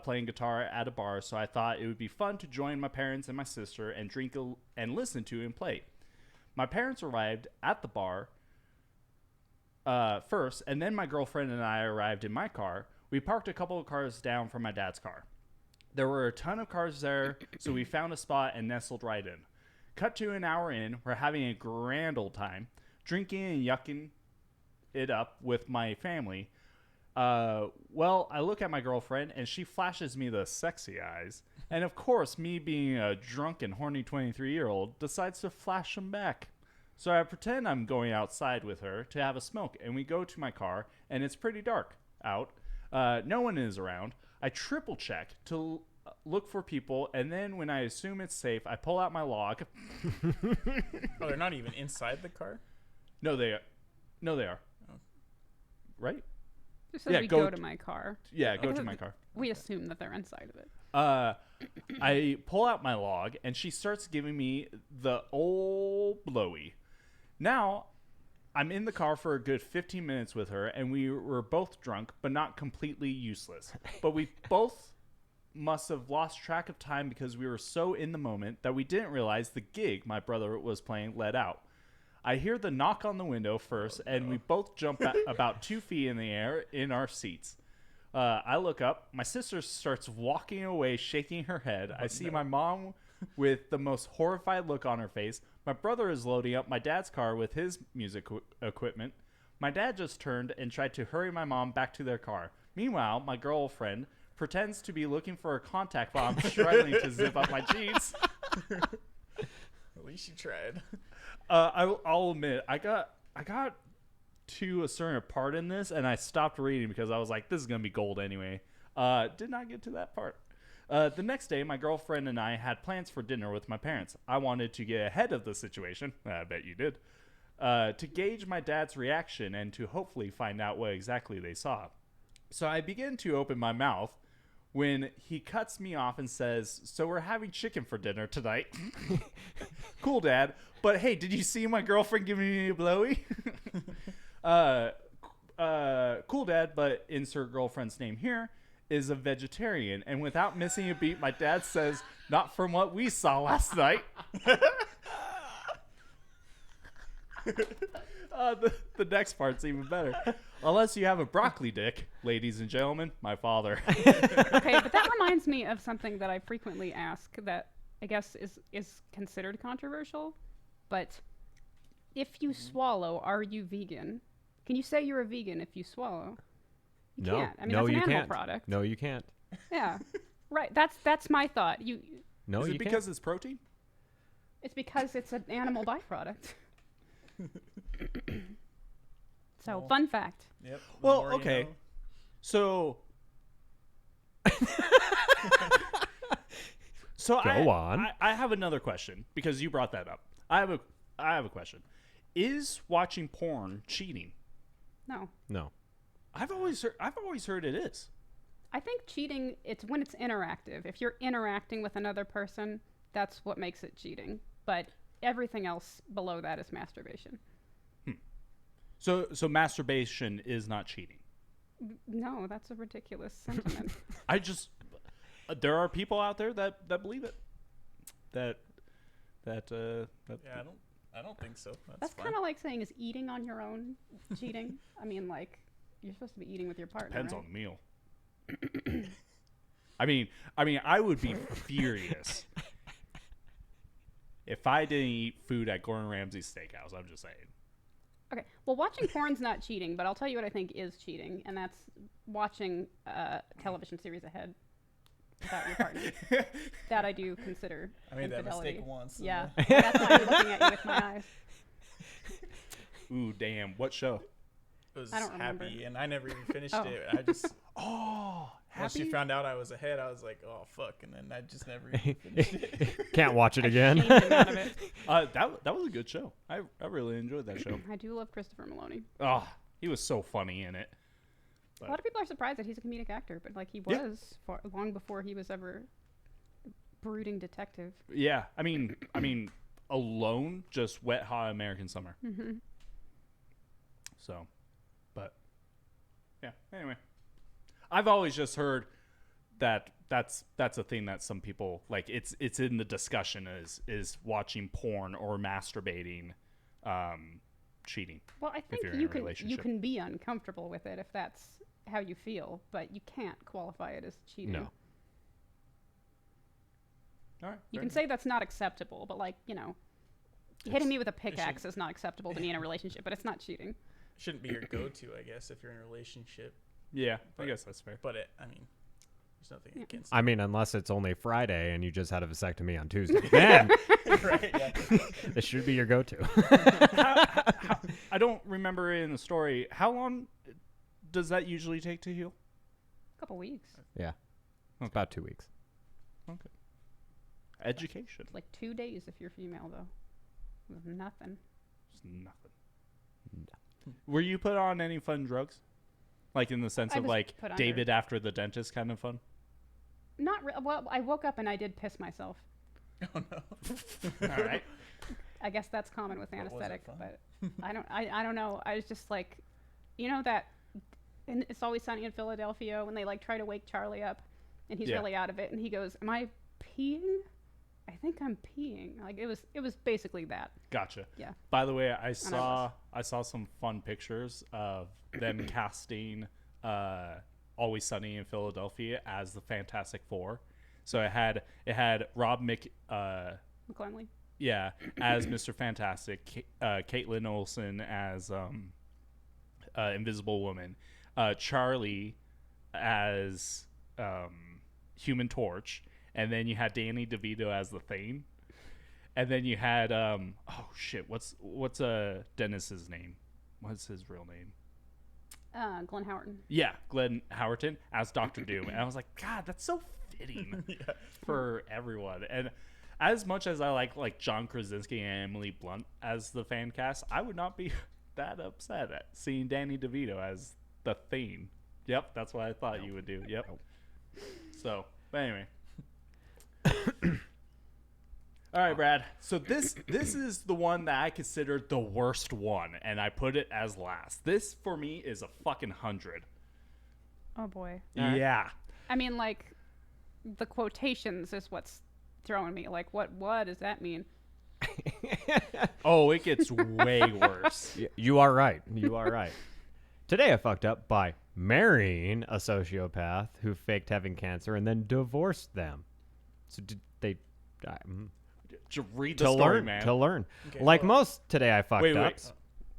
playing guitar at a bar, so I thought it would be fun to join my parents and my sister and drink and listen to him play. My parents arrived at the bar first, and then my girlfriend and I arrived in my car. We parked a couple of cars down from my dad's car. There were a ton of cars there, so we found a spot and nestled right in. Cut to an hour in, we're having a grand old time, drinking and yucking it up with my family. Well, I look at my girlfriend, and she flashes me the sexy eyes. And of course, me being a drunk and horny 23-year-old, decides to flash them back. So I pretend I'm going outside with her to have a smoke, and we go to my car, and it's pretty dark out. No one is around. I triple check to look for people, and then when I assume it's safe, I pull out my log. Oh, they're not even inside the car? No, they are. Oh. Right? Just says Yeah, we go go t- to my car. Yeah, go to my car. We assume that they're inside of it. I pull out my log, and she starts giving me the old blowy. Now, I'm in the car for a good 15 minutes with her, and we were both drunk, but not completely useless. But we both must have lost track of time because we were so in the moment that we didn't realize the gig my brother was playing let out. I hear the knock on the window first, and we both jump about 2 feet in the air in our seats. I look up. My sister starts walking away, shaking her head. I see my mom with the most horrified look on her face. My brother is loading up my dad's car with his music equipment. My dad just turned and tried to hurry my mom back to their car. Meanwhile, my girlfriend pretends to be looking for a contact while I'm struggling to zip up my jeans. At least you tried. I'll admit, I got to a certain part in this, and I stopped reading because I was like, this is going to be gold anyway. Did not get to that part. The next day, my girlfriend and I had plans for dinner with my parents. I wanted to get ahead of the situation. I bet you did. To gauge my dad's reaction and to hopefully find out what exactly they saw. So I begin to open my mouth when he cuts me off and says, so we're having chicken for dinner tonight. Cool, Dad. But hey, did you see my girlfriend giving me a blowy? Cool, Dad, but insert girlfriend's name here, is a vegetarian. And without missing a beat, my dad says, not from what we saw last night. The next part's even better. Unless you have a broccoli dick, ladies and gentlemen, my father. Okay, but that reminds me of something that I frequently ask that I guess is considered controversial. But if you swallow, are you vegan? Can you say you're a vegan if you swallow? You No. can't. I mean, No, that's an you animal can't. product. No, you can't. Yeah. Right. That's my thought. No, Is you it because it's protein? It's because it's an animal byproduct. So, Well, fun fact. Yep. the Well, more you okay. know. So Go on. I have another question because you brought that up. I have a question. Is watching porn cheating? No. No. I've always heard it is. I think cheating, it's when it's interactive. If you're interacting with another person, that's what makes it cheating. But everything else below that is masturbation. So masturbation is not cheating. No, that's a ridiculous sentiment. I just there are people out there that believe it. That Yeah, I don't think so. That's fine. kind of like saying, is eating on your own cheating? I mean, like, you're supposed to be eating with your partner, depends right? on the meal. I mean, I would be furious if I didn't eat food at Gordon Ramsay's steakhouse. I'm just saying. Okay, well, watching porn's not cheating, but I'll tell you what I think is cheating, and that's watching a television series ahead without your partner. That I do consider I made that infidelity. mistake once. Yeah, that's why I'm looking at you with my eyes. Ooh, damn! What show? It was I don't remember. Happy, and I never even finished Oh. it. I just Oh, once she Happy. found out I was ahead, I was like, oh fuck, and then I just never even finished it. Can't watch it again. Shamed him out of it. That was a good show. I really enjoyed that show. I do love Christopher Maloney. Oh, he was so funny in it. A lot of people are surprised that he's a comedic actor, but like he Yeah. was long before he was ever a brooding detective. Yeah, I mean, alone, just Wet Hot American Summer. Mm-hmm. So, but yeah. Anyway, I've always just heard that that's a thing that some people like. It's in the discussion is watching porn or masturbating, cheating. Well, I think you're in you a can relationship. be uncomfortable with it if that's how you feel, but you can't qualify it as cheating. No. All right, You fair can say that's not acceptable, but like, hitting me with a pickaxe is not acceptable to me in a relationship, but it's not cheating. Shouldn't be your go-to, I guess, if you're in a relationship. Yeah, I But- guess that's fair. But I mean, there's nothing against I mean, unless it's only Friday and you just had a vasectomy on Tuesday. Then it. Right? Yeah. this should be your go-to. I don't remember it in the story. How long does that usually take to heal? A couple weeks. Yeah. It's about 2 weeks. Okay. Education. It's like 2 days if you're female, though. With nothing. It's nothing. Were you put on any fun drugs? Like in the sense I of was like put under- David after the dentist kind of fun? Well, I woke up and I did piss myself. Oh no. All right. I guess that's common with But was it anesthetic, fun? but I don't know. I was just like, you know that, and It's Always Sunny in Philadelphia when they like try to wake Charlie up, and he's Yeah. really out of it, and he goes, "Am I peeing? I think I'm peeing." Like it was basically that. Gotcha. Yeah. By the way, I saw some fun pictures of them casting Always Sunny in Philadelphia as the Fantastic Four. So it had Rob McClellan. yeah, as Mr. Fantastic, Caitlin Olsen as Invisible Woman, Charlie as Human Torch, and then you had Danny DeVito as the Thane, and then you had what's Dennis's name? What's his real name? Glenn Howerton. Yeah, Glenn Howerton as Doctor Doom, and I was like, God, that's so fitting for everyone. And as much as I like John Krasinski and Emily Blunt as the fan cast, I would not be that upset at seeing Danny DeVito as the Thane. Yep, that's what I thought you would do. Yep. So, but anyway. All right, Brad. So this is the one that I considered the worst one, and I put it as last. This for me is a fucking 100. Oh boy. Yeah. I mean, like, the quotations is what's throwing me. Like, what does that mean? Oh, it gets way worse. You are right. You are right. Today I fucked up by marrying a sociopath who faked having cancer and then divorced them. So did they die? Just read the To story, learn, man. to learn. Okay, Like well- most today I fucked Wait, up. wait.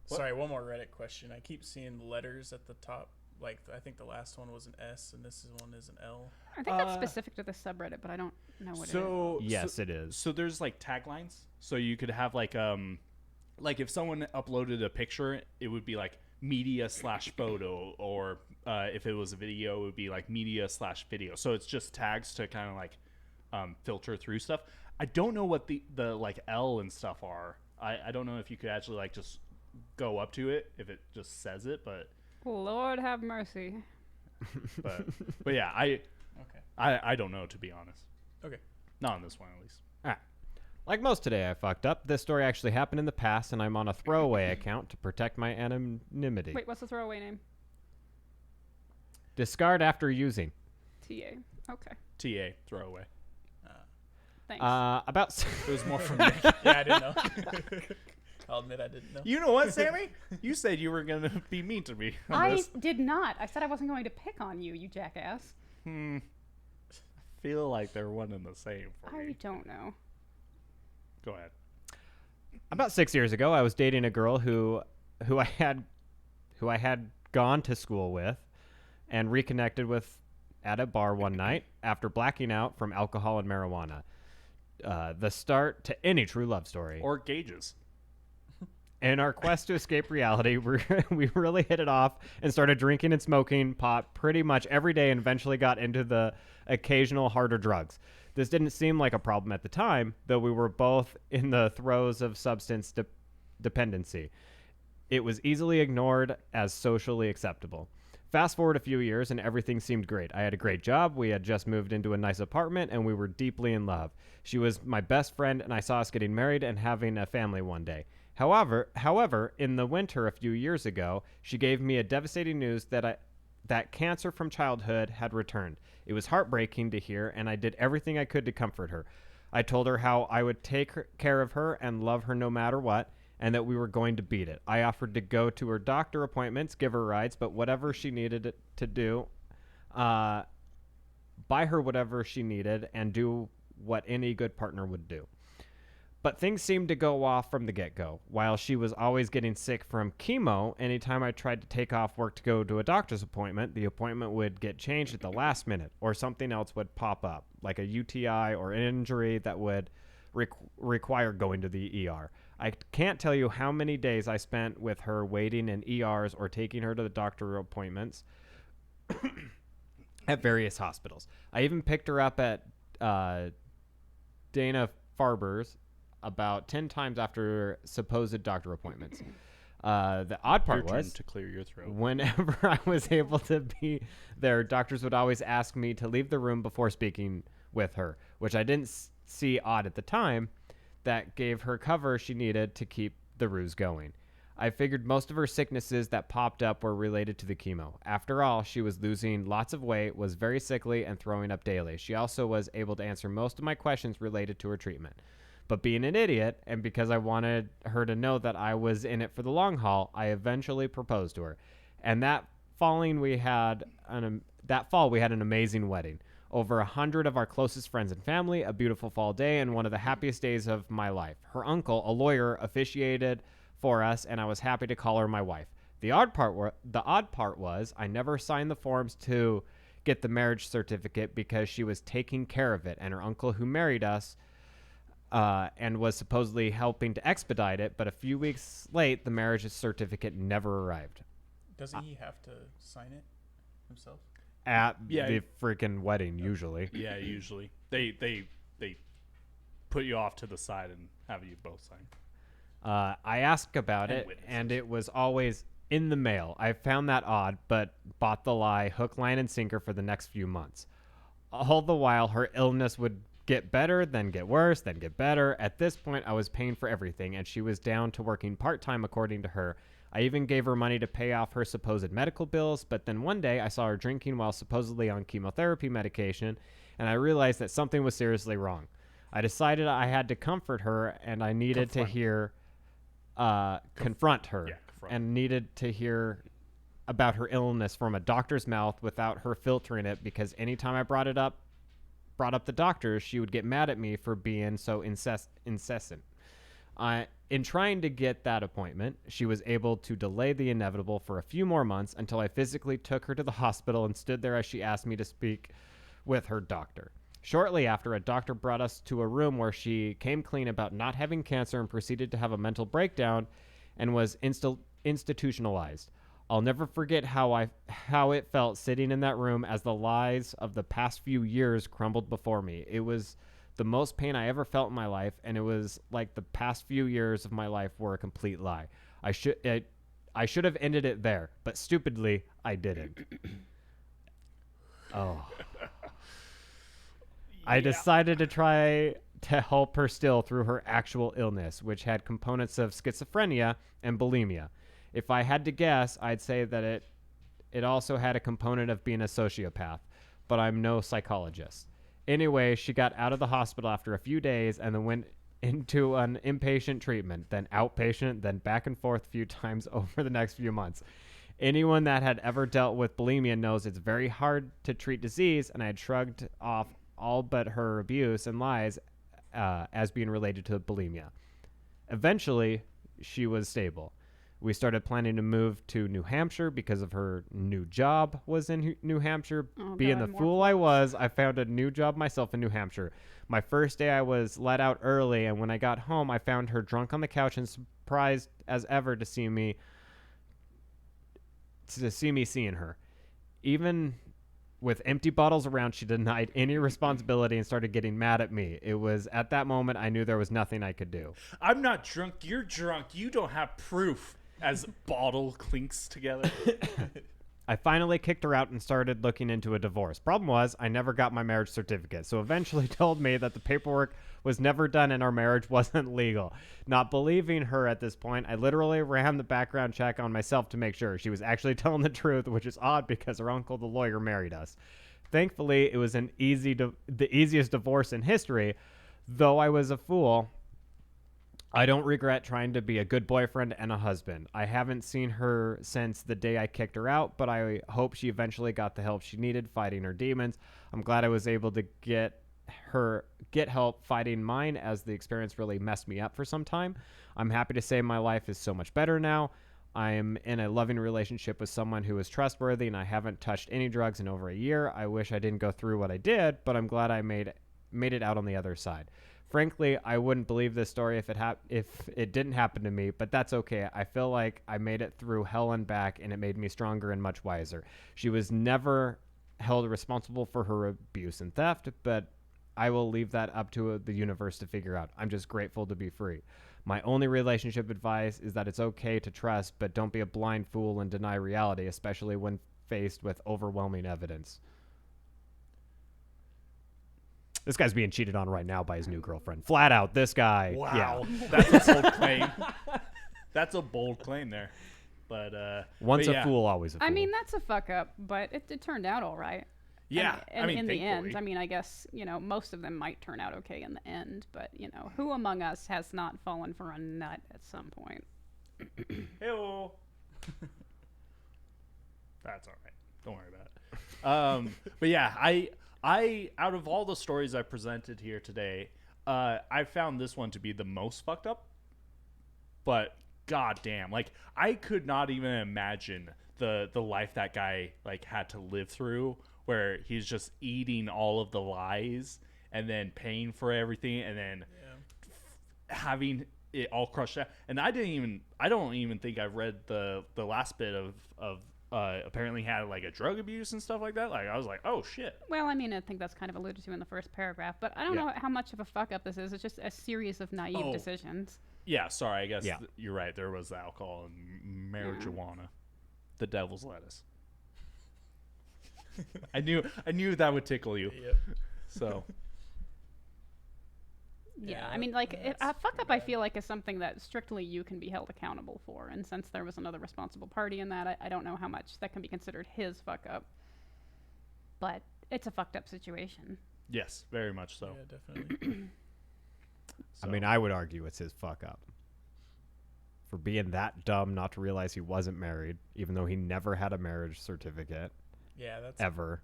Sorry, one more Reddit question. I keep seeing letters at the top. Like I think the last one was an S, and this one is an L. I think that's specific to the subreddit, but I don't know what it is. So Yes, it is. So there's like taglines. So you could have like if someone uploaded a picture, it would be like media/photo, or if it was a video, it would be like media/video. So it's just tags to kind of like filter through stuff. I don't know what the like L and stuff are. I don't know if you could actually like just go up to it if it just says it, but Lord have mercy. but yeah, Okay. I don't know, to be honest. Okay. Not on this one at least. Like most today I fucked up. This story actually happened in the past, and I'm on a throwaway account to protect my anonymity. Wait, what's the throwaway name? Discard after using. TA. Okay. TA throwaway. Thanks. About It was more from Nick. Yeah, I didn't know. I'll admit I didn't know. You know what, Sammy? You said you were gonna be mean to me on I this. did not. I said I wasn't going to pick on you, you jackass. I feel like they're one and the same for I me. don't know. Go ahead. About 6 years ago, I was dating a girl who I had gone to school with and reconnected with at a bar one night after blacking out from alcohol and marijuana. The start to any true love story. Or gauges. In our quest to escape reality, we really hit it off and started drinking and smoking pot pretty much every day, and eventually got into the occasional harder drugs. This didn't seem like a problem at the time, though we were both in the throes of substance dependency. It was easily ignored as socially acceptable. Fast forward a few years and everything seemed great. I had a great job, we had just moved into a nice apartment, and we were deeply in love. She was my best friend, and I saw us getting married and having a family one day. However, in the winter a few years ago, she gave me a devastating news that cancer from childhood had returned. It was heartbreaking to hear, and I did everything I could to comfort her. I told her how I would take care of her and love her no matter what, and that we were going to beat it. I offered to go to her doctor appointments, give her rides, but whatever she needed to do, buy her whatever she needed, and do what any good partner would do. But things seemed to go off from the get-go. While she was always getting sick from chemo, anytime I tried to take off work to go to a doctor's appointment, the appointment would get changed at the last minute, or something else would pop up, like a UTI or an injury that would require going to the ER. I can't tell you how many days I spent with her waiting in ERs or taking her to the doctor appointments at various hospitals. I even picked her up at Dana Farber's about 10 times after supposed doctor appointments. The odd part Your turn was to clear your throat. whenever I was able to be there, doctors would always ask me to leave the room before speaking with her, which I didn't see odd at the time. That gave her cover she needed to keep the ruse going. I figured most of her sicknesses that popped up were related to the chemo. After all, she was losing lots of weight, was very sickly, and throwing up daily. She also was able to answer most of my questions related to her treatment. But being an idiot, and because I wanted her to know that I was in it for the long haul, I eventually proposed to her. And that fall, we had an amazing wedding. Over 100 of our closest friends and family, a beautiful fall day, and one of the happiest days of my life. Her uncle, a lawyer, officiated for us, and I was happy to call her my wife. The odd part was I never signed the forms to get the marriage certificate because she was taking care of it, and her uncle who married us and was supposedly helping to expedite it, but a few weeks late, the marriage certificate never arrived. Doesn't he have to sign it himself? At the freaking wedding, usually. Yeah, usually they put you off to the side and have you both sign. I asked about And it, witnesses. and it was always in the mail. I found that odd, but bought the lie hook, line, and sinker for the next few months. All the while, her illness would get better, then get worse, then get better. At this point, I was paying for everything, and she was down to working part-time according to her. I even gave her money to pay off her supposed medical bills, but then one day I saw her drinking while supposedly on chemotherapy medication, and I realized that something was seriously wrong. I decided I had to comfort her, and I needed to hear, confront her, and needed to hear about her illness from a doctor's mouth without her filtering it, because anytime I brought up the doctors, she would get mad at me for being so incessant. In trying to get that appointment, she was able to delay the inevitable for a few more months until I physically took her to the hospital and stood there as she asked me to speak with her doctor. Shortly after, a doctor brought us to a room where she came clean about not having cancer and proceeded to have a mental breakdown and was institutionalized. I'll never forget how it felt sitting in that room as the lies of the past few years crumbled before me. It was the most pain I ever felt in my life, and it was like the past few years of my life were a complete lie. I should have ended it there, but stupidly, I didn't. Oh. I decided to try to help her still through her actual illness, which had components of schizophrenia and bulimia. If I had to guess, I'd say that it also had a component of being a sociopath, but I'm no psychologist. Anyway, she got out of the hospital after a few days and then went into an inpatient treatment, then outpatient, then back and forth a few times over the next few months. Anyone that had ever dealt with bulimia knows it's very hard to treat disease, and I had shrugged off all but her abuse and lies as being related to bulimia. Eventually, she was stable. We started planning to move to New Hampshire because of her new job was in New Hampshire. Being the fool I was, I found a new job myself in New Hampshire. My first day I was let out early, and when I got home, I found her drunk on the couch and surprised as ever to see me seeing her. Even with empty bottles around, she denied any responsibility and started getting mad at me. It was at that moment I knew there was nothing I could do. I'm not drunk. You're drunk. You don't have proof. As bottle clinks together. I finally kicked her out and started looking into a divorce. Problem was, I never got my marriage certificate, so eventually told me that the paperwork was never done and our marriage wasn't legal. Not believing her at this point, I literally ran the background check on myself to make sure she was actually telling the truth, which is odd because her uncle, the lawyer, married us. Thankfully, it was the easiest divorce in history. Though I was a fool, I don't regret trying to be a good boyfriend and a husband. I haven't seen her since the day I kicked her out, but I hope she eventually got the help she needed fighting her demons. I'm glad I was able to get help fighting mine, as the experience really messed me up for some time. I'm happy to say my life is so much better now. I'm in a loving relationship with someone who is trustworthy, and I haven't touched any drugs in over a year. I wish I didn't go through what I did, but I'm glad I made it out on the other side. Frankly, I wouldn't believe this story if it didn't happen to me, but that's okay. I feel like I made it through hell and back, and it made me stronger and much wiser. She was never held responsible for her abuse and theft, but I will leave that up to the universe to figure out. I'm just grateful to be free. My only relationship advice is that it's okay to trust, but don't be a blind fool and deny reality, especially when faced with overwhelming evidence. This guy's being cheated on right now by his new girlfriend. Flat out, this guy. Wow. Yeah. That's a bold claim. That's a bold claim there. But Once but a yeah. fool, always a fool. I mean, that's a fuck up, but it turned out all right. Yeah. And I mean, in the thankfully. end, I mean, I guess, most of them might turn out okay in the end, but, who among us has not fallen for a nut at some point? Hey-o. That's all right. Don't worry about it. But yeah, I out of all the stories I presented here today, I found this one to be the most fucked up. But goddamn, like I could not even imagine the life that guy like had to live through, where he's just eating all of the lies and then paying for everything and then having it all crushed out. And I don't even think I've read the last bit of apparently had like a drug abuse and stuff like that. Like I was like, oh shit. Well, I mean, I think that's kind of alluded to in the first paragraph, but I don't know how much of a fuck up this is. It's just a series of naive decisions. Yeah, sorry, I guess you're right. There was the alcohol and marijuana. The devil's lettuce. I knew that would tickle you. Yep. So Yeah, Yeah, I mean, like, that's a fuck pretty up, I bad. feel like, is something that strictly you can be held accountable for. And since there was another responsible party in that, I don't know how much that can be considered his fuck up. But it's a fucked up situation. yes, very much so. Yeah, definitely. I mean, I would argue it's his fuck up. For being that dumb not to realize he wasn't married, even though he never had a marriage certificate. Yeah, that's Ever.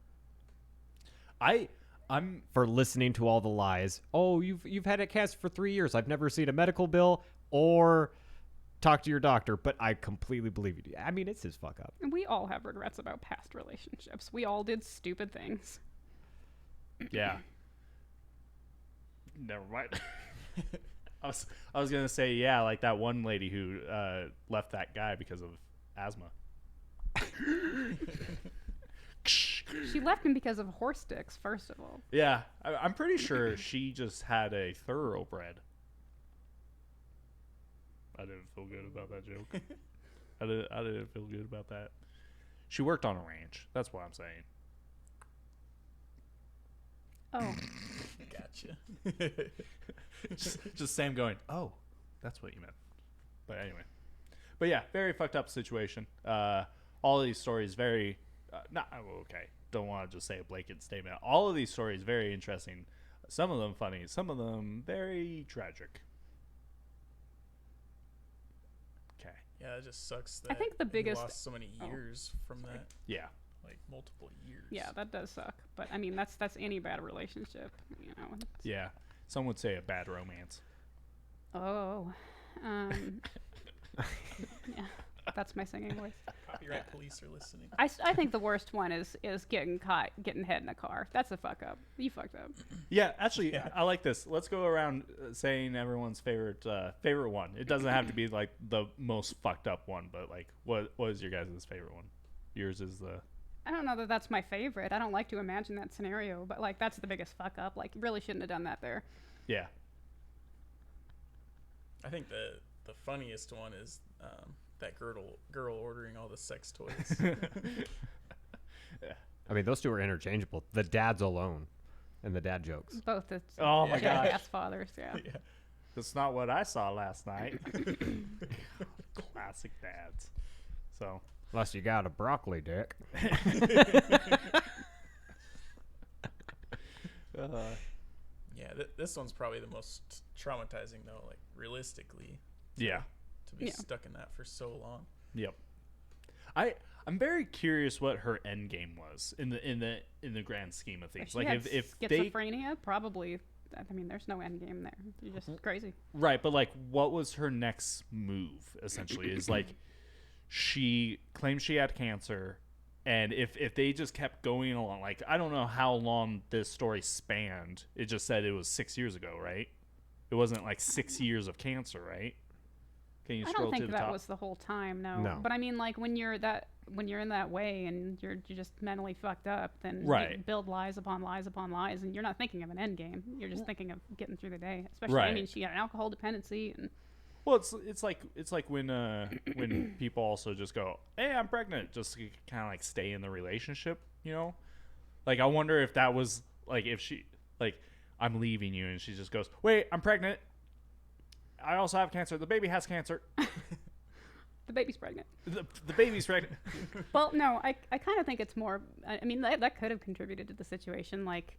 I'm For listening to all the lies. Oh, you've had it cast for 3 years. I've never seen a medical bill or talked to your doctor, but I completely believe you. I mean, it's his fuck up. And we all have regrets about past relationships. We all did stupid things. yeah. Never mind. I was gonna say like that one lady who left that guy because of asthma. She left him because of horse dicks, first of all. Yeah, I'm pretty sure she just had a thoroughbred. I didn't feel good about that joke. I didn't feel good about that. She worked on a ranch. That's what I'm saying. Oh, gotcha. just Sam going, oh, that's what you meant. But anyway. But yeah, very fucked up situation. All of these stories very... okay. Don't want to just say a blanket statement. All of these stories very interesting. Some of them funny. Some of them very tragic. Okay. Yeah, it just sucks that I think the he biggest- lost so many years from that, Yeah. like multiple years. yeah, that does suck. But, I mean, that's any bad relationship, It's- Yeah. Some would say a bad romance. Oh. Yeah, that's my singing voice. Copyright police are listening. I think the worst one is getting caught getting head in a car. That's a fuck up. You fucked up. Yeah, actually, I like this. Let's go around saying everyone's favorite one. It doesn't have to be like the most fucked up one, but like, what is your guys' favorite one? Yours is the... I don't know that that's my favorite. I don't like to imagine that scenario, but like that's the biggest fuck up. Like, really shouldn't have done that there. Yeah. I think the funniest one is that girl ordering all the sex toys. I mean, those two are interchangeable. The dads alone and the dad jokes. Both the Oh my gosh. jackass fathers. Yeah. Yeah. That's not what I saw last night. Classic dads. So... Unless you got a broccoli dick. Yeah, this one's probably the most traumatizing though, like realistically, yeah. to be Yeah. stuck in that for so long. Yep. I'm very curious what her end game was in the grand scheme of things. She Like had if they schizophrenia, probably. I mean, there's no end game there. You're just crazy. right, but like what was her next move? Essentially, is like she claimed she had cancer, and if they just kept going along, like I don't know how long this story spanned. It just said it was 6 years ago, right? It wasn't like 6 years of cancer, right? Can you I scroll don't to think the that top? was the whole time, no. No. But I mean, like when you're in that way and you're just mentally fucked up, then Right. you build lies upon lies upon lies, and you're not thinking of an end game. You're just thinking of getting through the day. Especially, I Right. mean, she had an alcohol dependency, and Well, it's like when people also just go, "Hey, I'm pregnant," just to kind of like stay in the relationship, you know? Like I wonder if that was like if she like I'm leaving you and she just goes, "Wait, I'm pregnant. I also have cancer. The baby has cancer. the baby's pregnant. The baby's pregnant." Well, no, I kind of think it's more. I mean, that could have contributed to the situation. Like,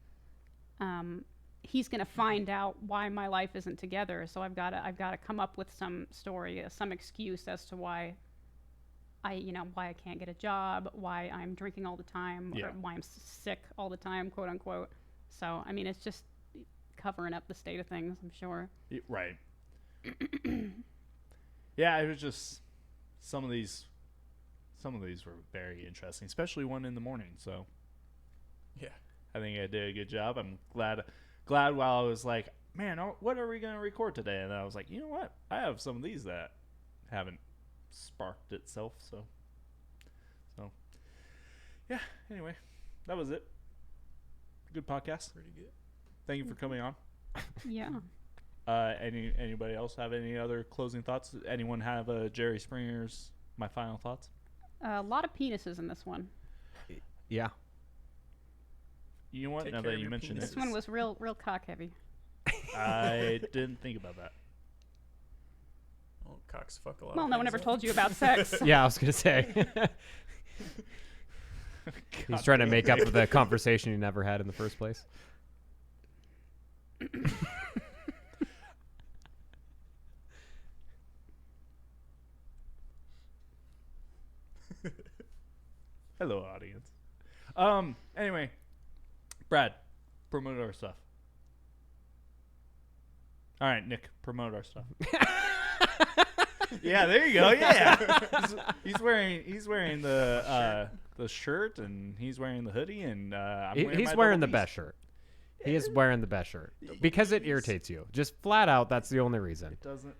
he's gonna find out why my life isn't together, so I've got to come up with some story, some excuse as to why I can't get a job, why I'm drinking all the time, Yeah. or why I'm sick all the time, quote unquote. So I mean, it's just covering up the state of things, I'm sure. Right. Yeah, it was just some of these were very interesting, especially one in the morning. So Yeah. I think I did a good job. I'm glad while I was like, man, what are we going to record today? And I was like, you know what? I have some of these that haven't sparked itself. So yeah, anyway, that was it. Good podcast. Pretty good. Thank you for coming on. Yeah. Anybody else have any other closing thoughts? Anyone have Jerry Springer's My Final Thoughts? A lot of penises in this one. Yeah. You know what? Take Now care that of you your mentioned This it, one was real cock heavy. I didn't think about that. Well, cocks fuck a lot. Well, of no one things ever up. told you about sex. Yeah, I was gonna say. He's trying to make up for the conversation he never had in the first place. Hello, audience. Anyway, Brad, promote our stuff. All right, Nick, promote our stuff. Yeah, there you go. Yeah, he's wearing the shirt, and he's wearing the hoodie, and He's wearing the best shirt. He is wearing the best shirt because it irritates you. Just flat out, that's the only reason. It doesn't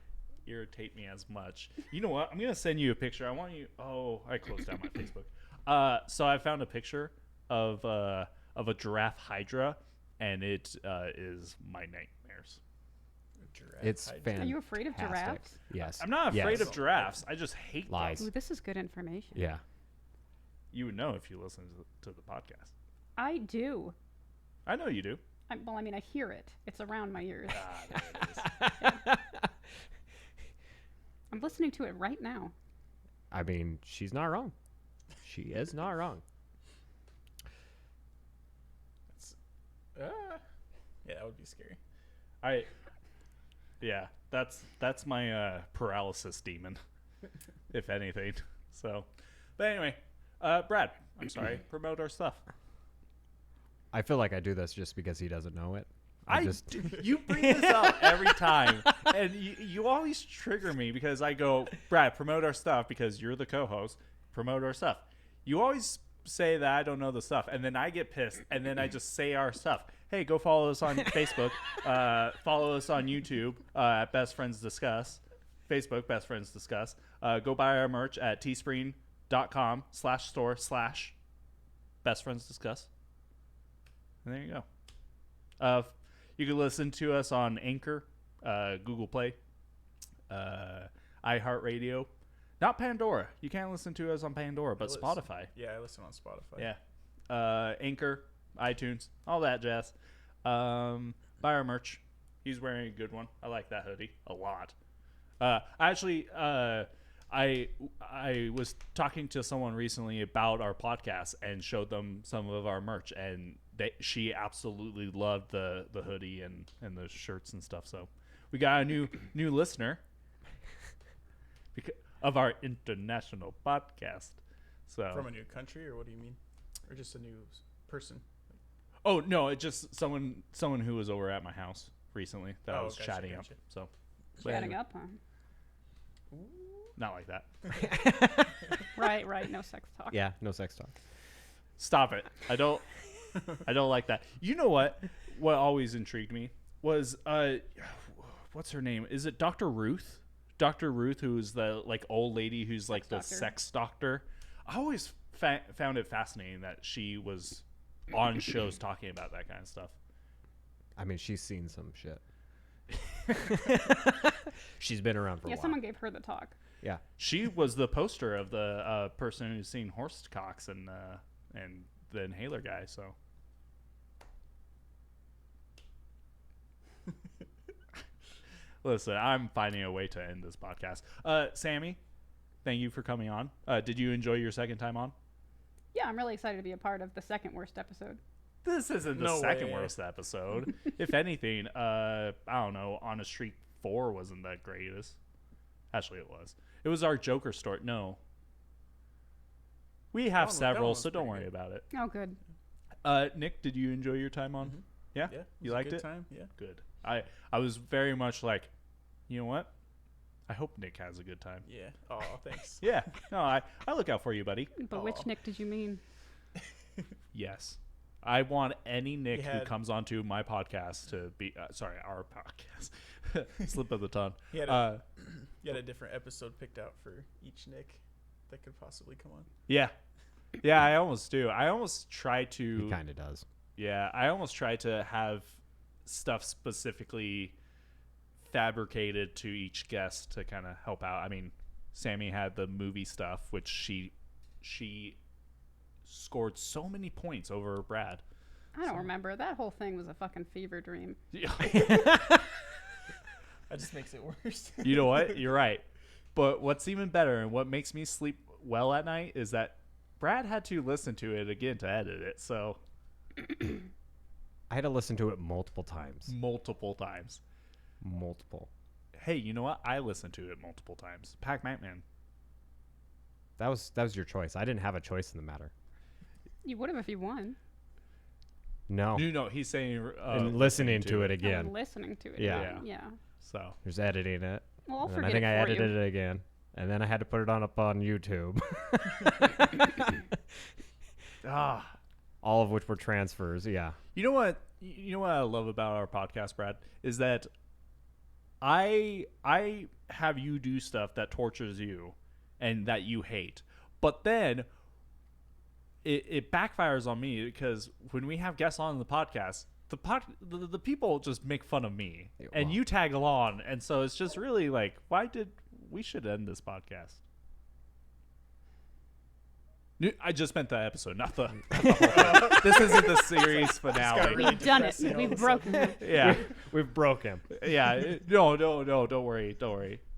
irritate me as much. You know what? I'm gonna send you a picture. I want you. Oh, I closed down my Facebook. So I found a picture of a giraffe hydra, and it is my nightmares. Giraffe It's hydra. fantastic. Are you afraid of giraffes? Yes. I'm not afraid Yes. of giraffes. I just hate Lies. them. Ooh, this is good information. Yeah. You would know if you listen to the podcast. I do. I know you do. Well, I mean, I hear it. It's around my ears. There it is. I'm listening to it right now. I mean, she's not wrong. She is not wrong. Yeah, that would be scary. Yeah, that's my paralysis demon, if anything. So, but anyway, Brad, I'm sorry, promote our stuff. I feel like I do this just because he doesn't know it. You bring this up every time, and you always trigger me because I go, Brad, promote our stuff because you're the co-host. Promote our stuff. You always say that I don't know the stuff, and then I get pissed, and then I just say our stuff. Hey, go follow us on Facebook. Follow us on YouTube at Best Friends Discuss. Facebook, Best Friends Discuss. Go buy our merch at teespring.com/store/Best Friends Discuss. And there you go. You can listen to us on Anchor, Google Play, iHeartRadio. Not Pandora. You can't listen to us on Pandora, but listen. Spotify. Yeah, I listen on Spotify. Yeah. Anchor, iTunes, all that jazz. Buy our merch. He's wearing a good one. I like that hoodie a lot. I was talking to someone recently about our podcast and showed them some of our merch, and she absolutely loved the hoodie and the shirts and stuff. So we got a new listener of our international podcast. So From a new country, or what do you mean? Or just a new person? oh no, it just someone who was over at my house recently that I was gotcha, chatting gotcha. up. So Chatting up, huh? not like that. Right. No sex talk. Yeah, no sex talk. Stop it. I don't like that. You know what? What always intrigued me was what's her name? Is it Dr. Ruth? Dr. Ruth, who's the like old lady who's like the sex doctor. I always found it fascinating that she was on shows talking about that kind of stuff. I mean, she's seen some shit. She's been around for a Yeah, while. someone gave her the talk. Yeah. She was the poster of the person who's seen horse cocks and the inhaler guy. So listen, I'm finding a way to end this podcast. Sammy, thank you for coming on. Did you enjoy your second time on? Yeah, I'm really excited to be a part of the second worst episode. This isn't the No second way. worst episode. If anything, I don't know, On a Street 4 wasn't that greatest. Actually, it was. It was our Joker story. No. We have That one several, was so don't pretty worry good. about it. Oh, good. Nick, did you enjoy your time on? Mhm. Yeah? Yeah. You was a liked good it? Time? Yeah. Good. I was very much like, you know what? I hope Nick has a good time. Yeah. Oh, thanks. Yeah. No, I look out for you, buddy. But which Aw. Nick did you mean? Yes. I want any Nick who had- comes onto my podcast to be sorry, our podcast. Slip of the tongue. He had a, you had a different episode picked out for each Nick that could possibly come on. Yeah. Yeah, I almost do. I almost try to He kind of does. Yeah, I almost try to have stuff specifically fabricated to each guest to kind of help out. I mean, Sammy had the movie stuff, which she scored so many points over Brad. I don't remember. That whole thing was a fucking fever dream. That just makes it worse. You know what? You're right. But what's even better and what makes me sleep well at night is that Brad had to listen to it again to edit it. So I had to listen to it multiple times. multiple times. Multiple. Hey, you know what? I listened to it multiple times. Pac-Man, man. That was your choice. I didn't have a choice in the matter. You would have if you won. No. No, he's saying And listening to it I'm again. listening to it. Yeah. Yeah. So There's editing it. Well, I'll And then forget I think it I for edited you. it again. And then I had to put it up on YouTube. All of which were transfers. Yeah. you know what? You know what I love about our podcast, Brad, is that I have you do stuff that tortures you and that you hate, but then it backfires on me because when we have guests on the podcast, the people just make fun of me Yeah, and well. you tag along, and so it's just really like, we should end this podcast. I just meant the episode, not the whole thing. This isn't the series finale. really We've done it. depressing all We've of a broken it. Yeah. We've broke him. Yeah, no, don't worry.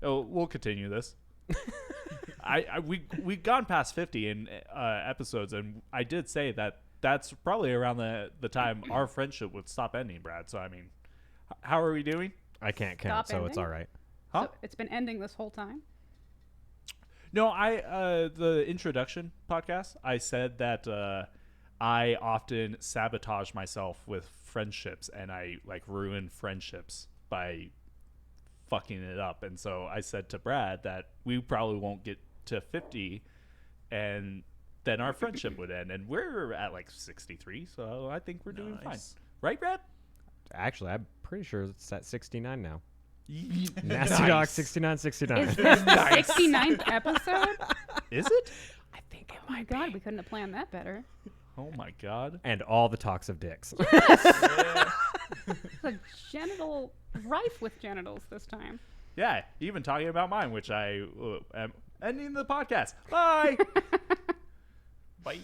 Oh, we'll continue this. We've gone past 50 in episodes, and I did say that that's probably around the time our friendship would stop ending, Brad. So I mean, how are we doing? I can't count, Stop so it's ending? all right. Huh? So it's been ending this whole time. No, the introduction podcast, I said that I often sabotage myself with friendships, and I like ruin friendships by fucking it up. And so I said to Brad that we probably won't get to 50, and then our friendship would end. And we're at like 63, so I think we're doing fine, Nice. right, Brad? Actually, I'm pretty sure it's at 69 now. Nice. Nasty Dog 6969. Is this the 69th episode? Is it? I think it Oh my god, we couldn't have planned that better. Oh my god. And all the talks of dicks. Yeah. The genital rife with genitals this time. Yeah, even talking about mine, which I am ending the podcast. Bye. Bye.